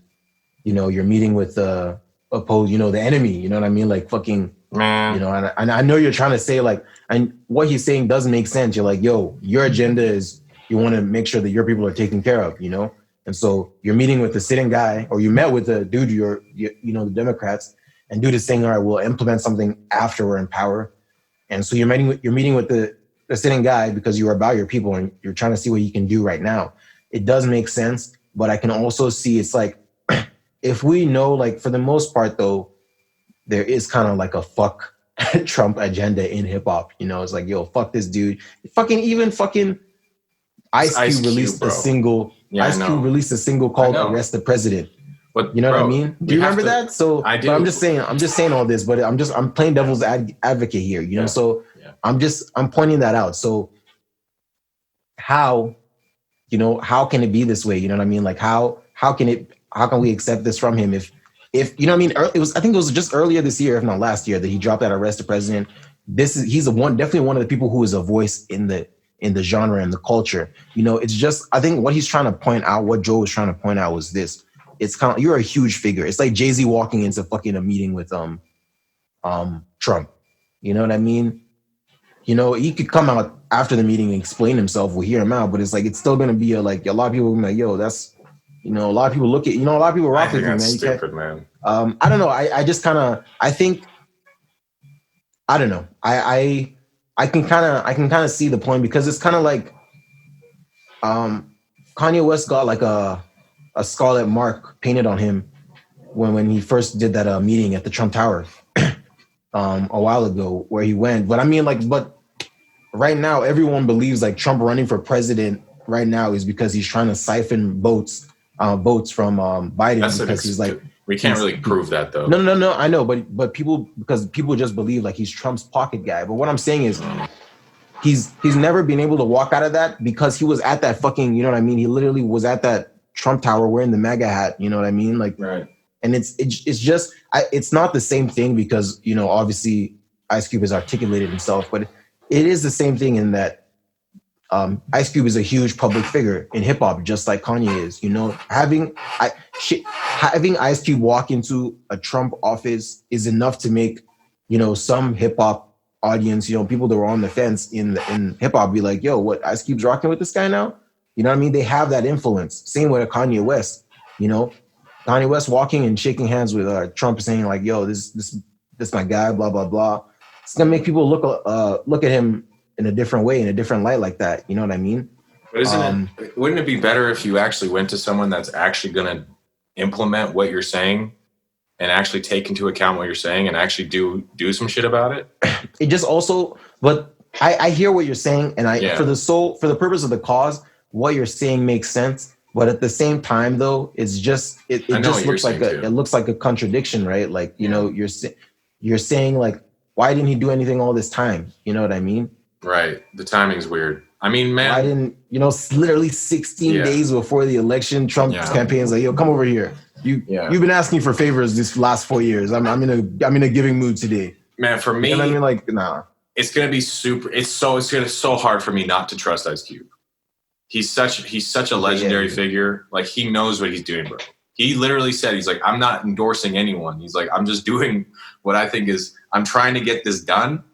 you're meeting with the the enemy, you know what I mean? Like fucking, man. And I know you're trying to say like, and what he's saying doesn't make sense. You're like, yo, your agenda is you want to make sure that your people are taken care of, you know? And so you're meeting with the sitting guy, or you met with the dude, the Democrats, and dude is saying, all right, we'll implement something after we're in power. And so you're meeting with the sitting guy because you're about your people and you're trying to see what you can do right now. It does make sense, but I can also see it's like, if we know, like, for the most part, though, there is kind of like a fuck Trump agenda in hip hop. You know, it's like, yo, fuck this dude. Even Ice Cube released a single. Yeah, Ice Cube released a single called "Arrest the President." But you know what I mean? Do you remember that? So I do. But I'm just saying all this, but I'm playing devil's advocate here. You know, so I'm pointing that out. So how can it be this way? You know what I mean? Like how can we accept this from him if you know what I mean? I think it was just earlier this year, if not last year, that he dropped that "Arrest the President." He's definitely one of the people who is a voice in the genre and the culture. You know, it's just, I think what he's trying to point out, what Joe was trying to point out was this. It's kind of, you're a huge figure. It's like Jay-Z walking into fucking a meeting with Trump. You know what I mean? You know, he could come out after the meeting and explain himself. We'll hear him out, but it's like, it's still going to be a lot of people will be like, yo, that's, you know, a lot of people look at, you know, a lot of people rock with you, man. Stupid, man. I don't know. I just kind of, I think, I don't know. I can kind of see the point, because it's kind of like Kanye West got like a scarlet mark painted on him when he first did that meeting at the Trump Tower a while ago, where he went. But I mean, like, but right now everyone believes like Trump running for president right now is because he's trying to siphon votes from Biden, because he's like, we can't really prove that though. No, I know, but people just believe like he's Trump's pocket guy. But what I'm saying is he's never been able to walk out of that, because he was at that fucking, you know what I mean? He literally was at that Trump Tower wearing the MAGA hat, you know what I mean? Like, right. And it's just, it's not the same thing, because, you know, obviously Ice Cube has articulated himself, but it is the same thing in that Ice Cube is a huge public figure in hip hop, just like Kanye is. You know, having Ice Cube walk into a Trump office is enough to make, you know, some hip hop audience, you know, people that were on the fence in hip hop be like, yo, what, Ice Cube's rocking with this guy now? You know what I mean? They have that influence. Same with Kanye West. You know, Kanye West walking and shaking hands with Trump, saying like, yo, this my guy, blah blah blah. It's gonna make people look at him in a different way, in a different light, like that. You know what I mean? But wouldn't it be better if you actually went to someone that's actually going to implement what you're saying and actually take into account what you're saying and actually do some shit about it? It just also, but I hear what you're saying, and for the purpose of the cause, what you're saying makes sense. But at the same time, though, it's just it just looks like a contradiction, right? Like, you know, you're saying like, why didn't he do anything all this time? You know what I mean? Right. The timing's weird. I mean, man. Why didn't, you know, literally 16 days before the election, Trump's campaign's like, yo, come over here. You've been asking for favors this last 4 years. I'm in a giving mood today. Man, for me, you know what I mean? Like, nah. It's gonna be so hard for me not to trust Ice Cube. He's such a legendary figure. Like, he knows what he's doing, bro. He literally said, he's like, I'm not endorsing anyone. He's like, I'm just doing what I think is, I'm trying to get this done,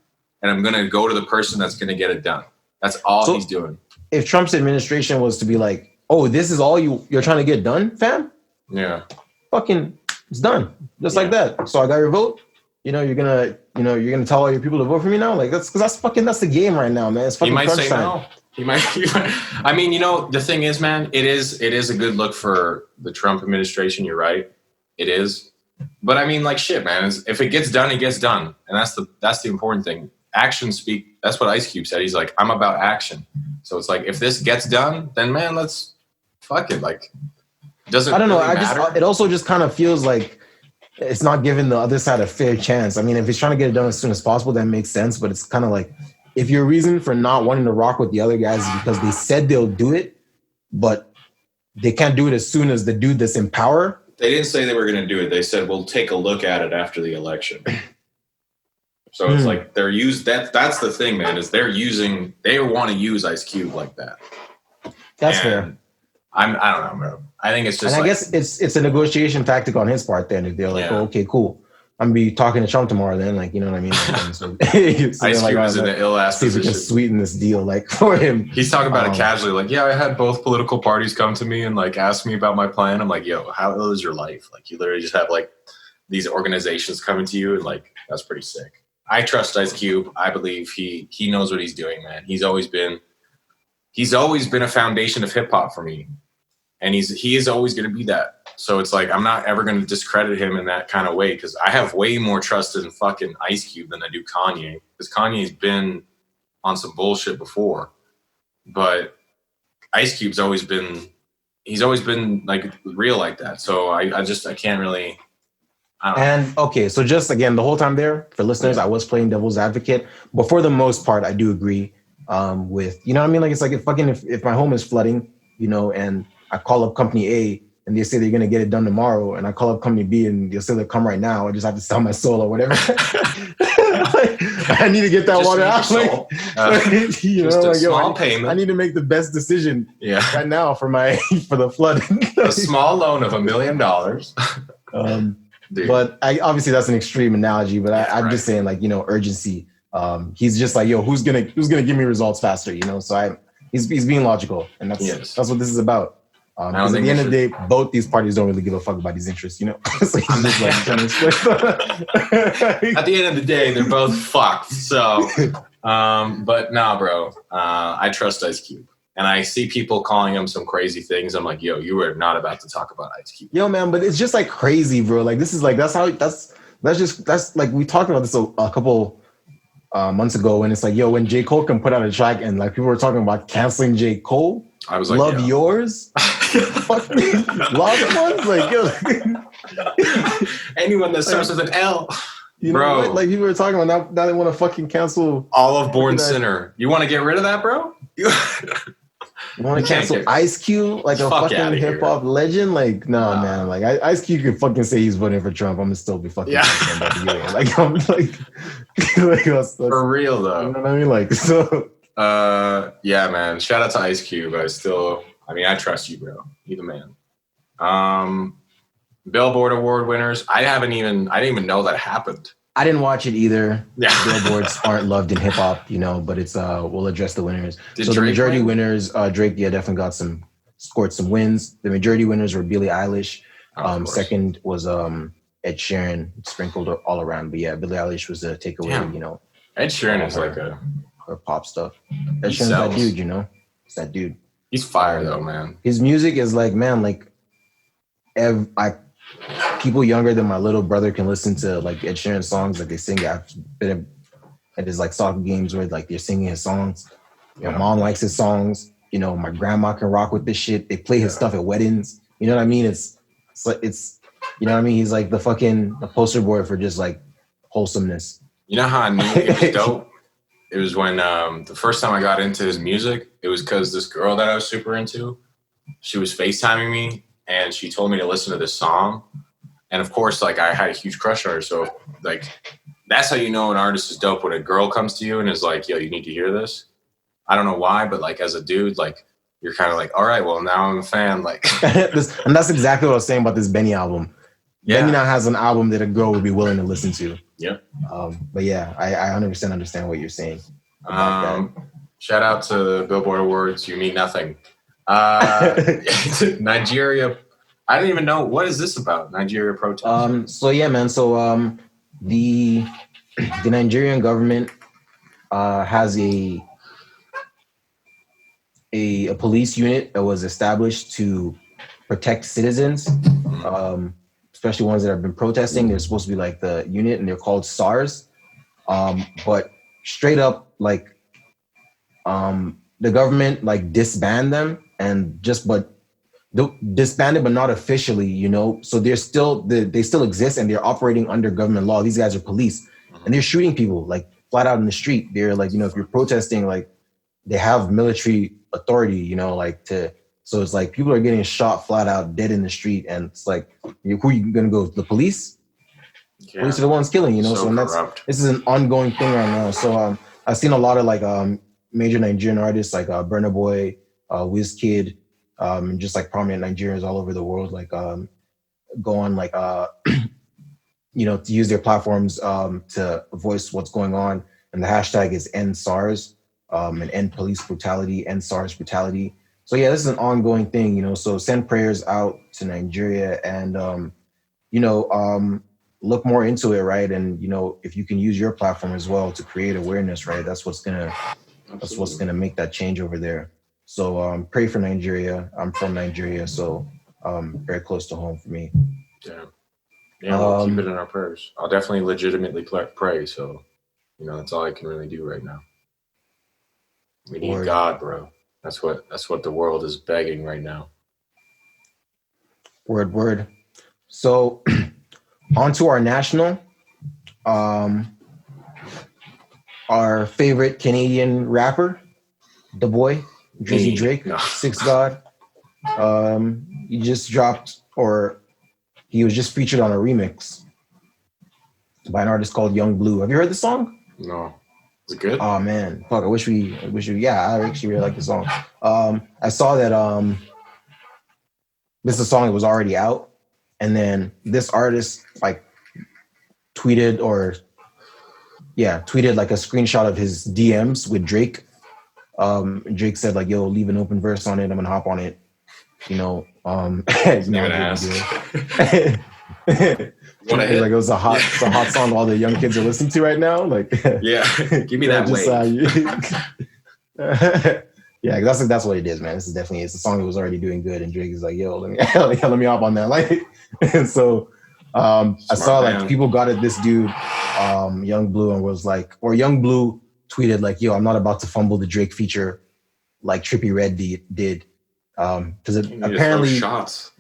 and I'm going to go to the person that's going to get it done. That's all he's doing. If Trump's administration was to be like, oh, this is all you're trying to get done, fam? Yeah. Fucking, it's done. Just like that. So I got your vote. You know, you're going to tell all your people to vote for me now? Like, that's the game right now, man. It's fucking crunch time. He might say no. He might. I mean, you know, the thing is, man, it is a good look for the Trump administration. You're right. It is. But I mean, like, shit, man, if it gets done, it gets done. And that's the important thing. Actions speak. That's what Ice Cube said. He's like, I'm about action. So it's like, if this gets done, then man, let's fuck it. Like, doesn't. I don't know. Matter. It also just kind of feels like it's not giving the other side a fair chance. I mean, if he's trying to get it done as soon as possible, that makes sense. But it's kind of like, if your reason for not wanting to rock with the other guys is because they said they'll do it, but they can't do it as soon as the dude that's in power. They didn't say they were going to do it. They said, we'll take a look at it after the election. So it's like that's the thing, man, is they want to use Ice Cube like that. That's fair. I don't know, bro. I think it's just, and I guess it's a negotiation tactic on his part then. If they're like, oh, okay, cool. I'm gonna be talking to Trump tomorrow. Then, like, you know what I mean? Like, so Ice like, Cube is in an ill ass see if we position. can sweeten this deal, like, for him. He's talking about it casually, like, yeah, I had both political parties come to me and like ask me about my plan. I'm like, yo, how ill is your life? Like, you literally just have like these organizations coming to you, and like that's pretty sick. I trust Ice Cube. I believe he knows what he's doing, man. He's always been a foundation of hip hop for me, and he is always going to be that. So it's like I'm not ever going to discredit him in that kind of way, because I have way more trust in fucking Ice Cube than I do Kanye, because Kanye's been on some bullshit before, but Ice Cube's always been like real like that. So I can't really. And okay, so just again, the whole time there for listeners, I was playing devil's advocate, but for the most part, I do agree with, you know what I mean? Like, it's like if my home is flooding, you know, and I call up company A and they say they're gonna get it done tomorrow, and I call up company B and they'll say they'll come right now, I just have to sell my soul or whatever. I need to get that just water out. Like, you know, like, small payment. I need to make the best decision right now for the flood. A small loan of $1 million. But obviously that's an extreme analogy, but I'm just saying, like, you know, urgency. He's just like, yo, who's gonna give me results faster, you know? So he's being logical, and that's what this is about. Because at the end of the day, both these parties don't really give a fuck about these interests, you know? So he's just like trying to explain. At the end of the day, they're both fucked. So, but nah, bro, I trust Ice Cube. And I see people calling him some crazy things. I'm like, yo, you are not about to talk about Ice Cube. Yo, man, but it's just like crazy, bro. Like, this is like, that's like, we talked about this a couple months ago, when it's like, yo, when J. Cole can put out a track and like people were talking about canceling J. Cole. I was like, Love Yours. Fuck me. Lost Ones. Like, yo. Anyone that starts with an L. You know, bro, what? Like, people were talking about now they want to fucking cancel All of Born Sinner. You want to get rid of that, bro? You want to cancel Ice Cube, like a fucking hip hop legend? Like, no, man. Like, Ice Cube could fucking say he's voting for Trump. I'm gonna still be fucking like, I'm like, that's, for real though. You know what I mean? Like, so. Yeah, man. Shout out to Ice Cube. I trust you, bro. You the man. Billboard Award winners. I didn't even know that happened. I didn't watch it either. Yeah. Billboards aren't loved in hip hop, you know, but it's we'll address the winners. Did so Drake the majority win? Winners, Drake, definitely scored some wins. The majority winners were Billie Eilish. Second was Ed Sheeran, sprinkled all around. But yeah, Billie Eilish was a takeaway. Damn. You know, Ed Sheeran is like her pop stuff. Ed Sheeran's that dude, you know, it's that dude. He's fire though, man. His music is like, man, like, people younger than my little brother can listen to like Ed Sheeran songs, like they sing. I've been at his like soccer games where like they're singing his songs. My mom likes his songs. You know, my grandma can rock with this shit. They play his stuff at weddings. You know what I mean? It's you know what I mean? He's like the poster boy for just like wholesomeness. You know how I knew it was dope? It was when the first time I got into his music, it was because this girl that I was super into, she was FaceTiming me and she told me to listen to this song. And of course, like, I had a huge crush on her. So like, that's how you know an artist is dope, when a girl comes to you and is like, yo, you need to hear this. I don't know why, but like, as a dude, like, you're kind of like, all right, well, now I'm a fan. Like, and that's exactly what I was saying about this Benny album. Yeah. Benny now has an album that a girl would be willing to listen to. Yeah. But yeah, I 100% understand what you're saying. Shout out to the Billboard Awards. You mean nothing. Nigeria. I don't even know, what is this about? Nigeria protests. So yeah, man. So the Nigerian government has a police unit that was established to protect citizens, especially ones that have been protesting. They're supposed to be like the unit, and they're called SARS. But straight up, like, the government like disbanded them, and disbanded, but not officially, you know. So they still exist, and they're operating under government law. These guys are police, and they're shooting people like flat out in the street. They're like, you know, if you're protesting, like, they have military authority, you know, like so it's like people are getting shot flat out, dead in the street, and it's like, who are you gonna go? The police? Yeah. Police are the ones killing, you know. So this is an ongoing thing right now. So I've seen a lot of like major Nigerian artists like Burna Boy, Wizkid, just like prominent Nigerians all over the world, like go on like to use their platforms to voice what's going on. And the hashtag is end SARS, and end police brutality, end SARS brutality. So yeah, this is an ongoing thing, so send prayers out to Nigeria, and look more into it, right? And if you can use your platform as well to create awareness, right? That's what's gonna make that change over there. So pray for Nigeria. I'm from Nigeria, so very close to home for me. Yeah, we'll keep it in our prayers. I'll definitely legitimately pray. So, that's all I can really do right now. We need God, bro. That's what the world is begging right now. Word. So, on to our national. Our favorite Canadian rapper, the boy, Drizzy Drake, Six God. He just dropped, or he was just featured on a remix by an artist called Young Blue. Have you heard the song? No. Is it good? Oh man, fuck! I wish we. Yeah, I actually really like the song. I saw that this is a song that was already out, and then this artist tweeted like a screenshot of his DMs with Drake. Drake said like, "Yo, leave an open verse on it. I'm gonna hop on it." Didn't even ask. Like it was a hot song all the young kids are listening to right now. Like, yeah, give me that yeah, that's what it is, man. It's a song that was already doing good, and Drake is like, "Yo, let me hop on that." Like, and so I saw like people got at this dude, Young Blue, and was like, or Young Blue tweeted like, "Yo, I'm not about to fumble the Drake feature like Trippie Redd did." Because apparently shots.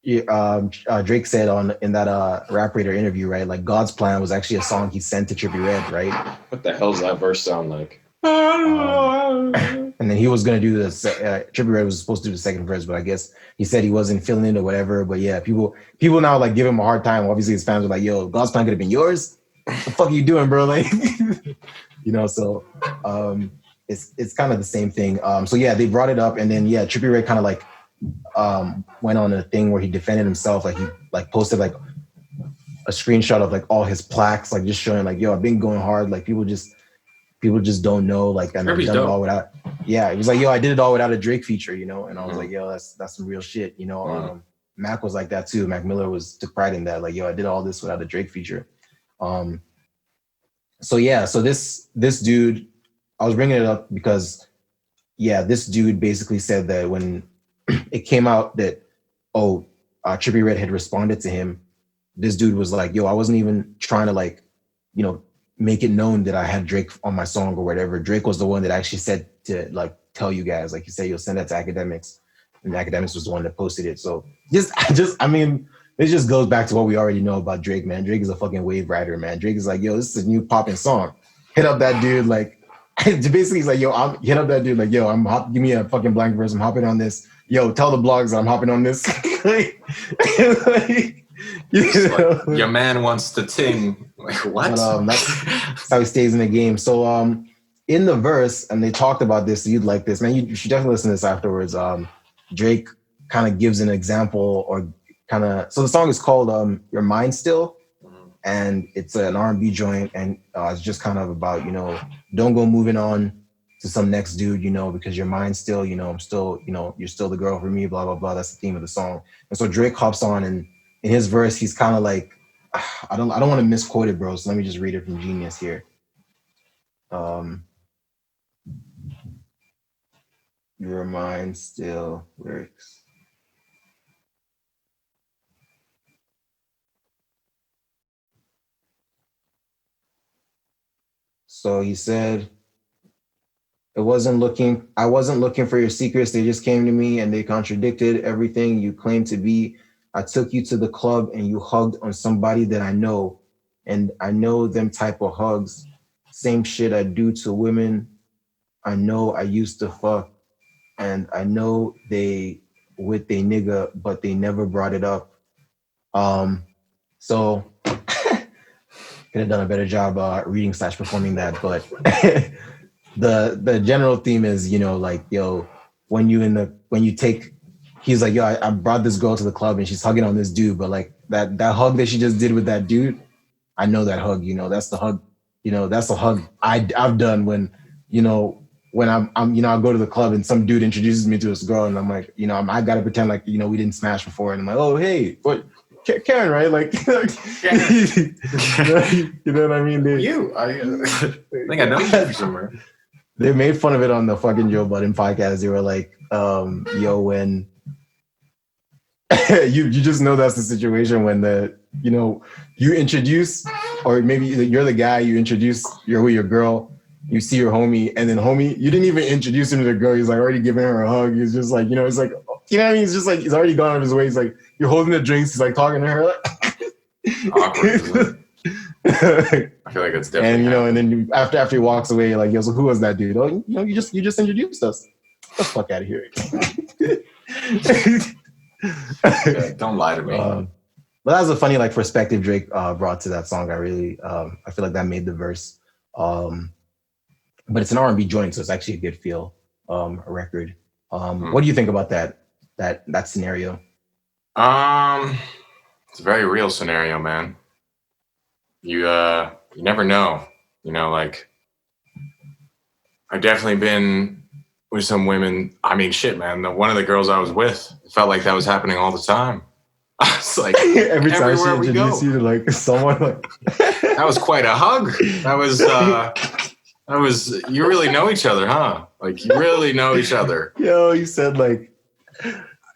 Drake said in that Rap Radar interview, right? Like God's Plan was actually a song he sent to Trippie Redd, right? What the hell's that verse sound like? And then he was gonna do this. Trippie Redd was supposed to do the second verse, but I guess he said he wasn't feeling it or whatever. But yeah, people now like give him a hard time. Obviously, his fans are like, "Yo, God's Plan could have been yours. What the fuck are you doing, bro?" Like, So it's kind of the same thing. So yeah, they brought it up, and then yeah, Trippie Redd kind of like went on a thing where he defended himself. Like he like posted like a screenshot of like all his plaques, like just showing like, "Yo, I've been going hard. Like people just don't know. Like and I've done it all without." Yeah, it was like, "Yo, I did it all without a Drake feature," And I was like, "Yo, that's some real shit." Mac was like that too. Mac Miller took pride in that. Like, "Yo, I did all this without a Drake feature." So this dude, I was bringing it up because, yeah, this dude basically said that when it came out that, Trippie Redd had responded to him, this dude was like, "Yo, I wasn't even trying to like, make it known that I had Drake on my song or whatever. Drake was the one that actually said to like tell you guys, like he said, you'll send that to Academics, and Academics was the one that posted it." So I mean, it just goes back to what we already know about Drake, man. Drake is a fucking wave rider, man. Drake is like, "Yo, this is a new popping song. Hit up that dude." Like, basically, he's like, "Yo, hit up that dude. Like, yo, give me a fucking blank verse. I'm hopping on this. Yo, tell the blogs that I'm hopping on this." Your man wants to ting. Like, what? But, that's how he stays in the game. So, in the verse, and they talked about this. You'd like this, man. You should definitely listen to this afterwards. Drake kind of gives an example, or so the song is called "Your Mind Still," and it's an R&B joint, and it's just kind of about don't go moving on to some next dude, because your mind's still, I'm still, you're still the girl for me, blah blah blah. That's the theme of the song. And so Drake hops on, and in his verse, he's kind of like, I don't want to misquote it, bro. So let me just read it from Genius here. Your mind still lyrics. So he said, I wasn't looking for your secrets. They just came to me and they contradicted everything you claimed to be. I took you to the club and you hugged on somebody that I know. And I know them type of hugs. Same shit I do to women. I know I used to fuck. And I know they with a nigga, but they never brought it up. So could have done a better job reading / performing that, but the general theme is, like, yo, when you take he's like, yo, I brought this girl to the club and she's hugging on this dude, but like that hug that she just did with that dude, I know that hug, that's the hug, that's the hug I've done when, when I'm I go to the club and some dude introduces me to this girl and I'm like, I gotta pretend like, we didn't smash before. And I'm like, oh, hey, what, Karen, right? Like, Karen. You know what I mean? I think I know you from somewhere. They made fun of it on the fucking Joe Budden podcast. They were like, yo, when you just know that's the situation when you introduce, or maybe you're the guy, you introduce your girl, you see your homie, and then homie, you didn't even introduce him to the girl. He's like already giving her a hug. He's just like, it's like, you know what I mean? It's just like, he's already gone out of his way. He's like, you're holding the drinks. He's like talking to her. Like, awkward. I feel like it's different. And, and then after he walks away, like, so who was that dude? Oh, you just introduced us. Get the fuck out of here. Yeah, don't lie to me. But that was a funny perspective Drake brought to that song. I really I feel like that made the verse. But it's an R&B joint, so it's actually a good feel record. What do you think about that scenario? It's a very real scenario, man. You never know. I've definitely been with some women. I mean, shit, man. One of the girls I was with, it felt like that was happening all the time. I was like, every time she introduced you to someone, that was quite a hug. That was. You really know each other, huh? Like, you really know each other. Yo, you said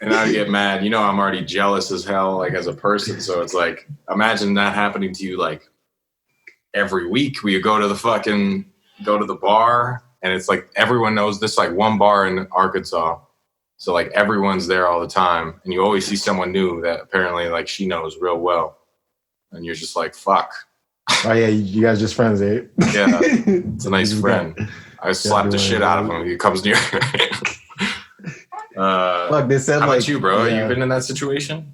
and I get mad. I'm already jealous as hell, as a person. So it's like, imagine that happening to you, every week. Where you go to the bar, and it's like everyone knows this one bar in Arkansas. So everyone's there all the time, and you always see someone new that apparently she knows real well, and you're just like, fuck. Oh yeah, you guys just friends, eh? Yeah, it's a nice friend. I slapped the shit out of him. He comes near. Look, they said how about you, bro? Yeah. You been in that situation?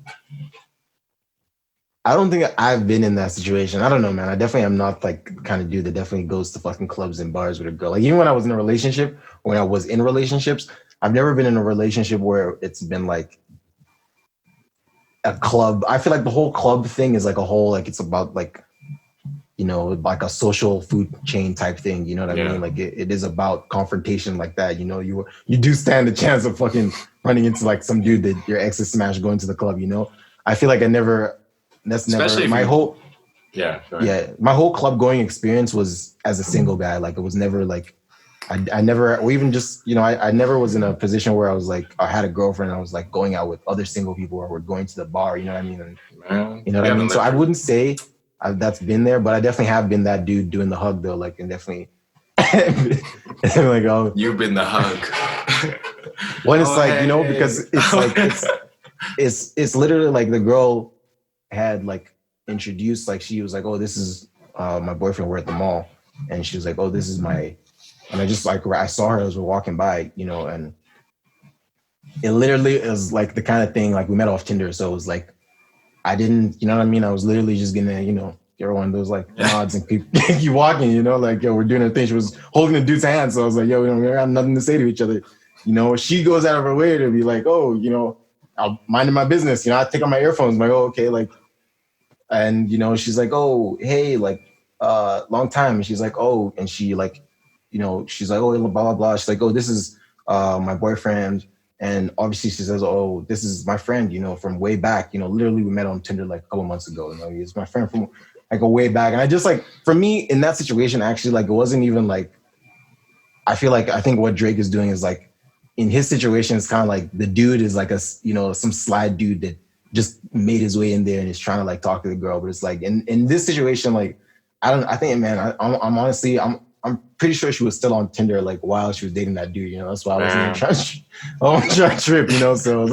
I don't think I've been in that situation. I don't know, man. I definitely am not kind of dude that definitely goes to fucking clubs and bars with a girl. Even when I was in a relationship, when I was in relationships, I've never been in a relationship where it's been a club. I feel like the whole club thing is a whole, it's about a social food chain type thing. You know what I mean? It is about confrontation like that. You do stand a chance of fucking running into some dude that your ex is smashed going to the club. I feel like that's especially never my whole. Yeah. My whole club going experience was as a single guy. It was never I never, or even just, I never was in a position where I was I had a girlfriend and I was going out with other single people or we're going to the bar, you know what I mean? And, you know what I mean? So I wouldn't say that's been there, but I definitely have been that dude doing the hug though, and definitely. Oh, you've been the hug. When it's because it's it's literally the girl had introduced, she was oh, this is my boyfriend, we're at the mall, and she was oh, this is my. And I just I saw her as we're walking by, and it literally is the kind of thing we met off Tinder. So it was I didn't, you know what I mean? I was literally just gonna, give her one of those nods and keep walking, yo, we're doing a thing. She was holding the dude's hand. So I was yo, we don't have nothing to say to each other. She goes out of her way to be oh, I'm minding my business. I take out my earphones. I'm oh, okay. And, she's oh, hey, long time. And she's oh, and she she's oh, blah, blah, blah. She's oh, this is my boyfriend. And obviously she says, oh, this is my friend, from way back. Literally we met on Tinder a couple months ago. He's my friend from a way back. And I just for me in that situation, actually, it wasn't even I feel I think what Drake is doing is in his situation, it's kind of the dude is a, some slide dude that just made his way in there and is trying to talk to the girl. But it's in this situation, I think, man, I'm honestly, I'm pretty sure she was still on Tinder while she was dating that dude. That's why I wasn't trying to trip. So it was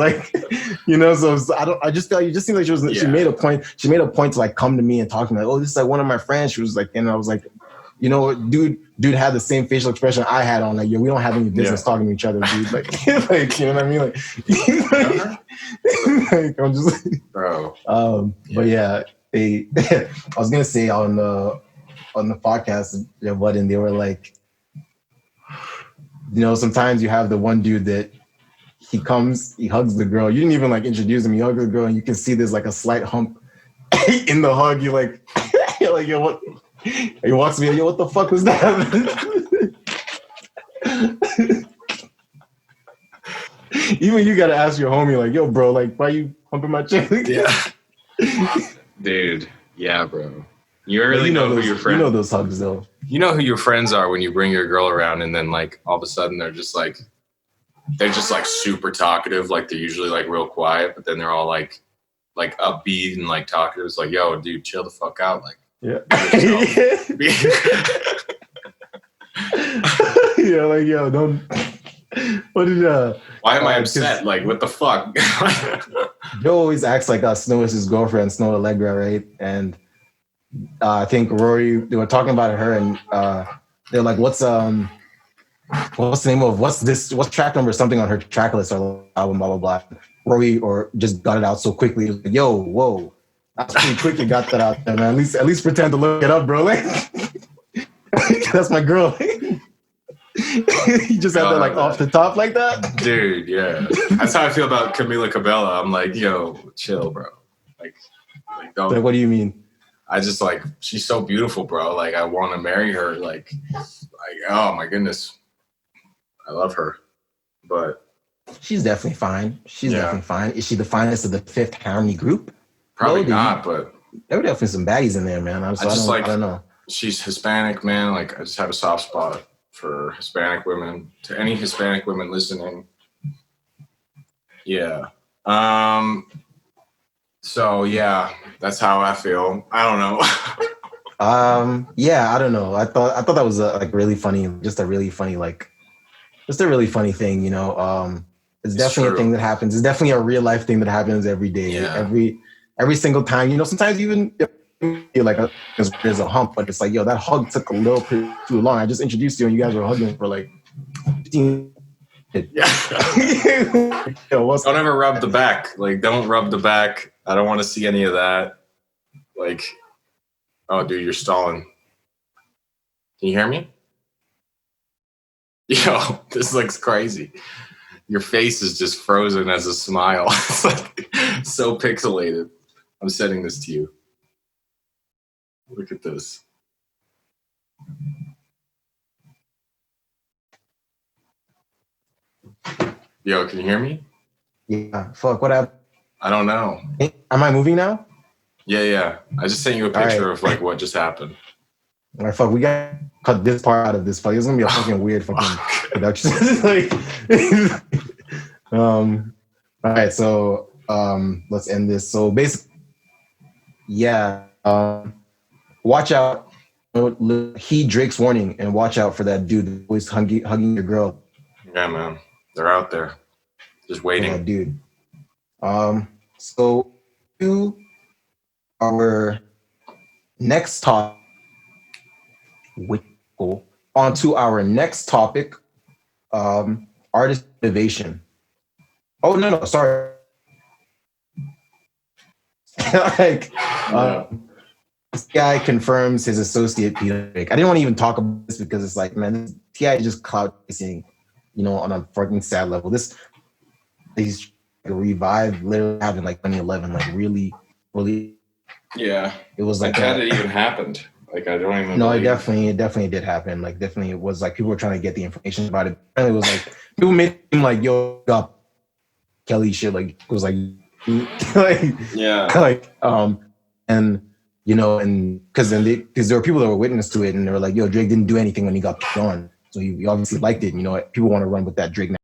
so I just felt, you just seemed she was. Yeah. She made a point. She made a point to come to me and talk to me oh, this is one of my friends. She was and I was dude had the same facial expression I had on yo, we don't have any business talking to each other, dude. You know what I mean? I'm just bro. But yeah, I was gonna say on the podcast, but and they were sometimes you have the one dude that he comes, he hugs the girl. You didn't even like introduce him. You hug the girl, and you can see there's like a slight hump in the hug. You're like, yo, what? He walks me, yo, what the fuck was that? Even you gotta ask your homie, like, yo, bro, like, why you humping my chick? Yeah. Dude. Yeah, bro. You really know who your friends. You know those hugs, though. You know who your friends are when you bring your girl around, and then like all of a sudden they're just like super talkative. Like they're usually like real quiet, but then they're all like upbeat and like talkative. It's like, yo, dude, chill the fuck out. Like, yeah. Yeah, like, yo, don't. What did why am I upset? Like, what the fuck? Joe always acts like Snow is his girlfriend, Snow Allegra, right? And I think Rory, they were talking about her, and they're like, what's the name of what's track number, something on her track list or album, blah blah blah. Rory or just got it out so quickly. Like, yo, whoa, that's pretty quick. You got that out there, man. At least pretend to look it up, bro. Like, that's my girl. You just had that like off the top like that, dude. Yeah, that's how I feel about Camila Cabello. I'm like, yo, chill, bro. Like don't. Like, what do you mean? I just like, she's so beautiful, bro. Like, I want to marry her. Like, oh my goodness, I love her. But she's definitely fine. She's definitely fine. Is she the finest of the Fifth Harmony group? Probably not, but there were definitely some baddies in there, man. I don't know. She's Hispanic, man. Like, I just have a soft spot for Hispanic women. To any Hispanic women listening, yeah. So yeah, that's how I feel. I don't know. Yeah, I don't know. I thought that was a really funny thing, you know. It's definitely a thing that happens. It's definitely a real life thing that happens every day. Yeah. Every single time, you know, sometimes even you're like there's a hump, but it's like, yo, that hug took a little bit too long. I just introduced you and you guys were hugging for like 15 minutes. Yeah. Yo, don't ever rub the back. Like, don't rub the back. I don't want to see any of that. Like, oh, dude, you're stalling. Can you hear me? Yo, this looks crazy. Your face is just frozen as a smile. It's like so pixelated. I'm sending this to you. Look at this. Yo, can you hear me? Yeah. Fuck, what happened? I don't know. Am I moving now? Yeah. I just sent you a picture of like what just happened. All right, fuck, we got to cut this part out of this. Fuck, it's gonna be a fucking weird fucking production. Like, all right, so let's end this. So basically, yeah, watch out. Heed Drake's warning and watch out for that dude always hugging your girl. Yeah, man, they're out there, just waiting. Yeah, dude. So to our next topic. On to our next topic, artist innovation. Oh no, sorry. Like, this guy confirms his associate Peter Drake. I didn't want to even talk about this because it's like, man, T.I. is just cloud chasing, you know, on a fucking sad level. He's revived literally happened like 2011, like really. Yeah, it was like that it even happened. Like, I don't even. No, it definitely did happen. Like, definitely, it was like people were trying to get the information about it. And it was like people made him like, yo, up Kelly shit. Like, it was like, yeah, like, and you know, and because there were people that were witness to it, and they were like, yo, Drake didn't do anything when he got on, so he obviously liked it. You know, people want to run with that Drake now.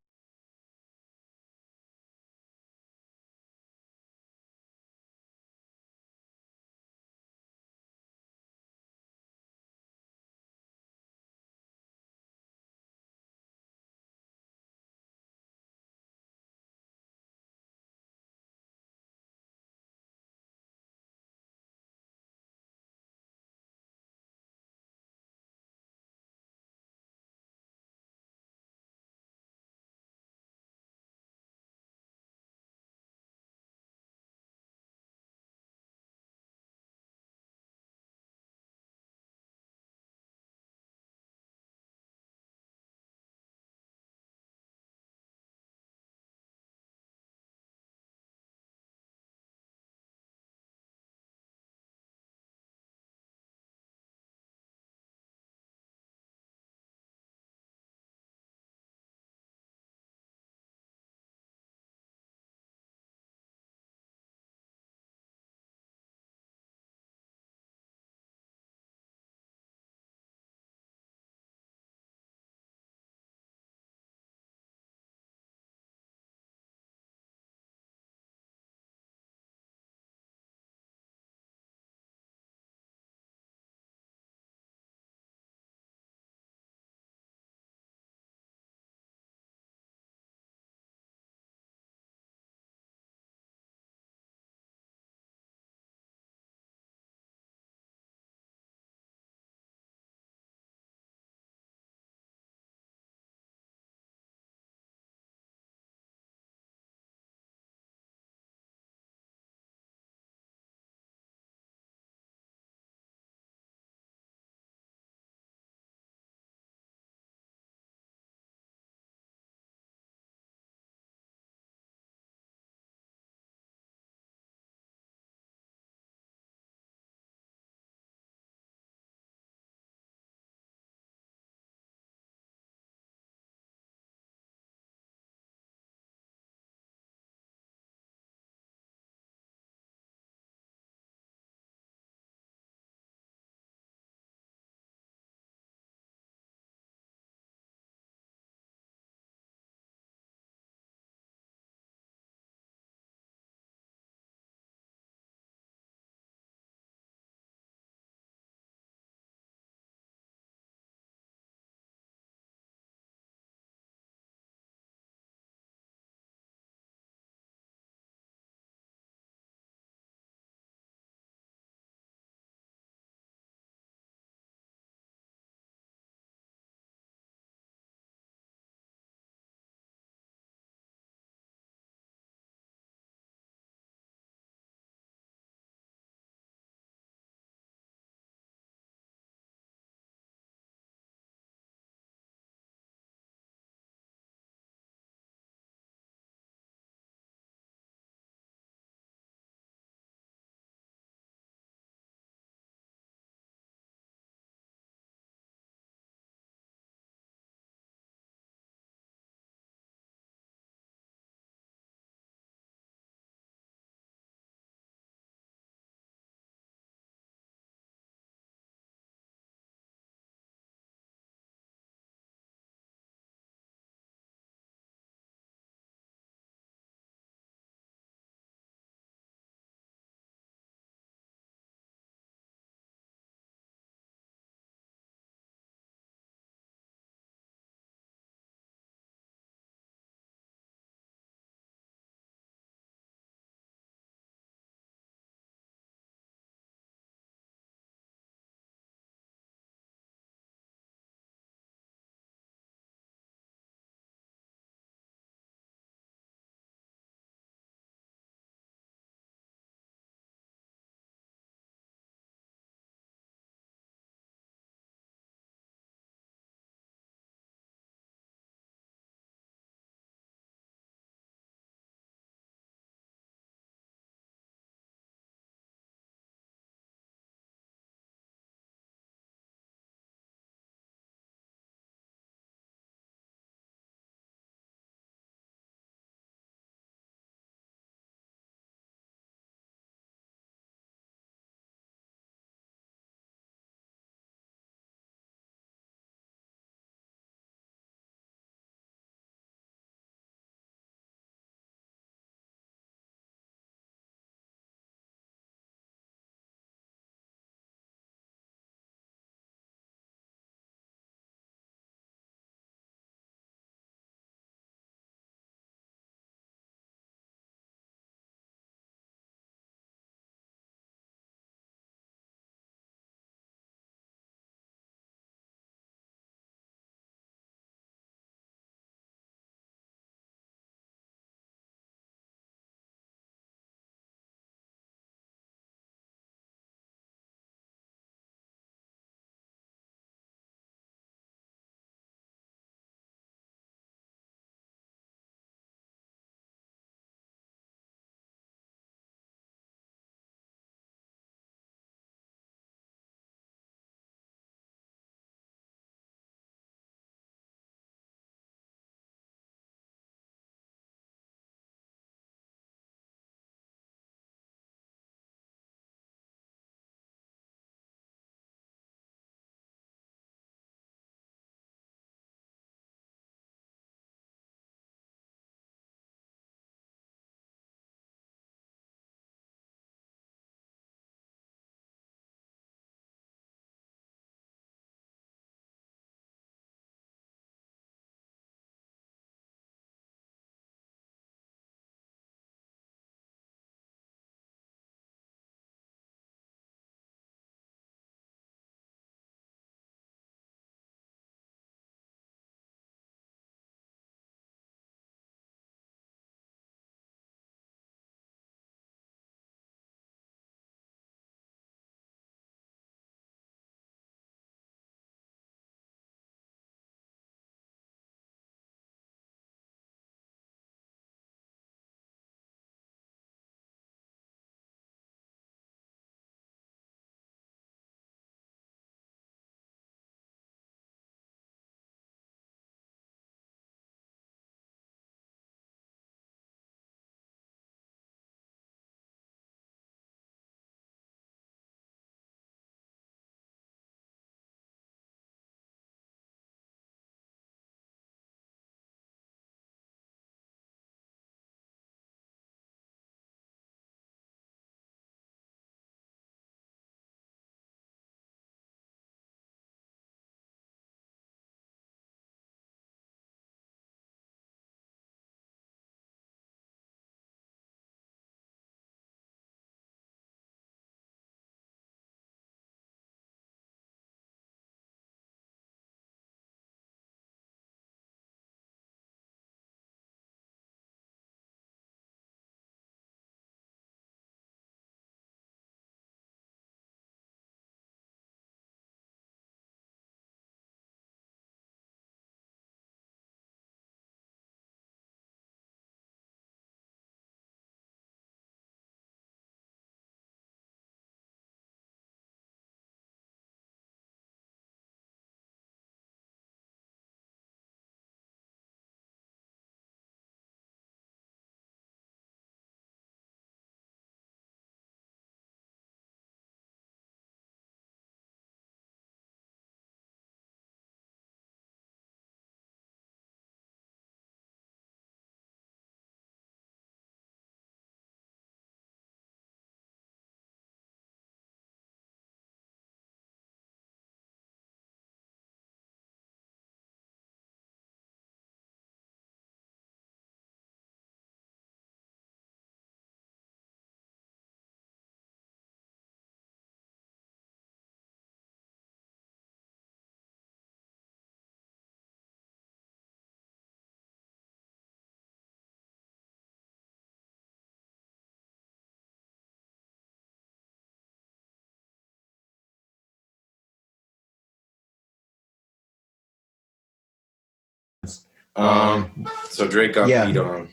So Drake got beat on.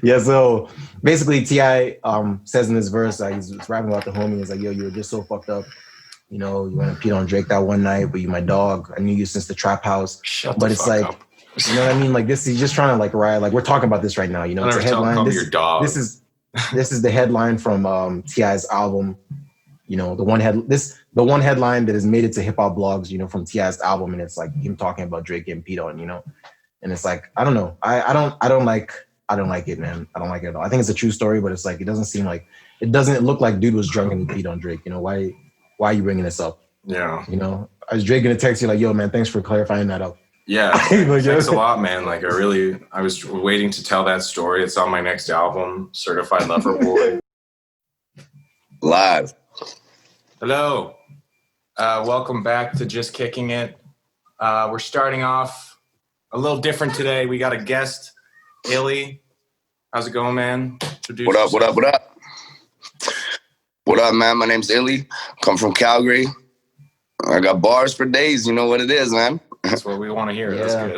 Yeah, so basically T.I. says in this verse, like he's rapping about the homie. He's like, yo, you were just so fucked up. You know, you went and peed on Drake that one night, but you my dog. I knew you since the trap house. But it's like, you know what I mean? Like this, he's just trying to like ride. Like we're talking about this right now. You know, it's a headline. This is the headline from T.I.'s album. You know, the one headline that has made it to hip hop blogs. You know, from T.I.'s album, and it's like him talking about Drake getting peed on. You know, and it's like I don't know. I don't like it, man. I don't like it at all. I think it's a true story, but it's like it doesn't look like dude was drunk and he peed on Drake. You know, why are you bringing this up? Yeah. You know, is Drake gonna text you like, yo, man, thanks for clarifying that up? Yeah. Thanks a lot, man. Like I was waiting to tell that story. It's on my next album, Certified Lover Boy. Live. Hello. Welcome back to Just Kicking It. We're starting off a little different today. We got a guest, Illy. How's it going, man? What up? What up, man? My name's Illy. Come from Calgary. I got bars for days. You know what it is, man. That's what we want to hear. Yeah.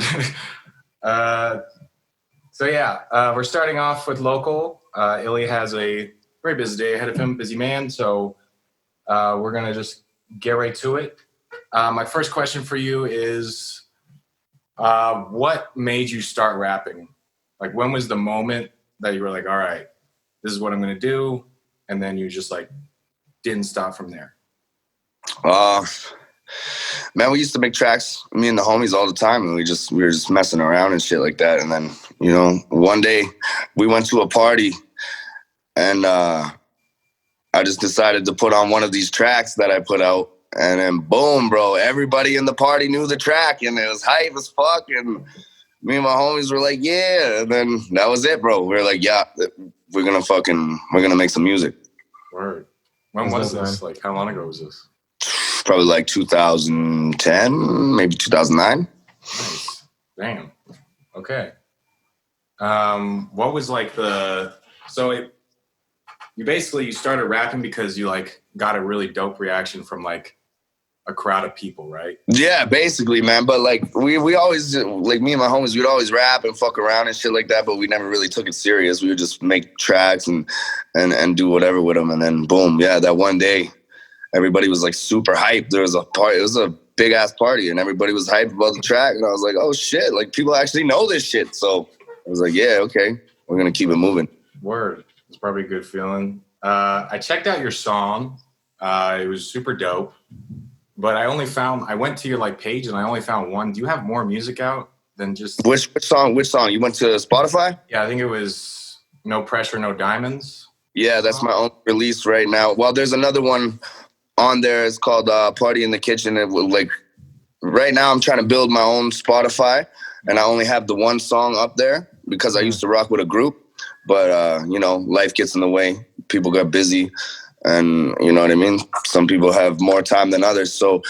That's good. We're starting off with local. Illy has a very busy day ahead of him, busy man. So we're going to just get right to it. My first question for you is, what made you start rapping? Like, when was the moment that you were like, all right, this is what I'm going to do? And then you just like didn't stop from there. Man, we used to make tracks, me and the homies, all the time, and we were just messing around and shit like that. And then, you know, one day we went to a party, and I just decided to put on one of these tracks that I put out, and then boom, bro, everybody in the party knew the track, and it was hype as fuck. And me and my homies were like, yeah, and then that was it, bro. We were like, yeah, we're gonna make some music. Word. When was this? Like, how long ago was this? Probably like 2010, maybe 2009. Nice. Damn. Okay. What was like you started rapping because you like got a really dope reaction from like a crowd of people, right? Yeah, basically, man. But like we always, like me and my homies, we'd always rap and fuck around and shit like that, but we never really took it serious. We would just make tracks and do whatever with them. And then boom, yeah, that one day everybody was like super hyped. There was a party, it was a big ass party, and everybody was hyped about the track. And I was like, oh shit, like people actually know this shit. So I was like, yeah, okay, we're gonna keep it moving. Word. It's probably a good feeling. I checked out your song. It was super dope. But I went to your like page and I only found one. Do you have more music out than just which song? You went to Spotify? Yeah, I think it was No Pressure, No Diamonds. Yeah, that's my own release right now. Well, there's another one on there. It's called Party in the Kitchen. It will, like, right now I'm trying to build my own Spotify, and I only have the one song up there because I used to rock with a group. But you know, life gets in the way. People got busy. And you know what I mean? Some people have more time than others. So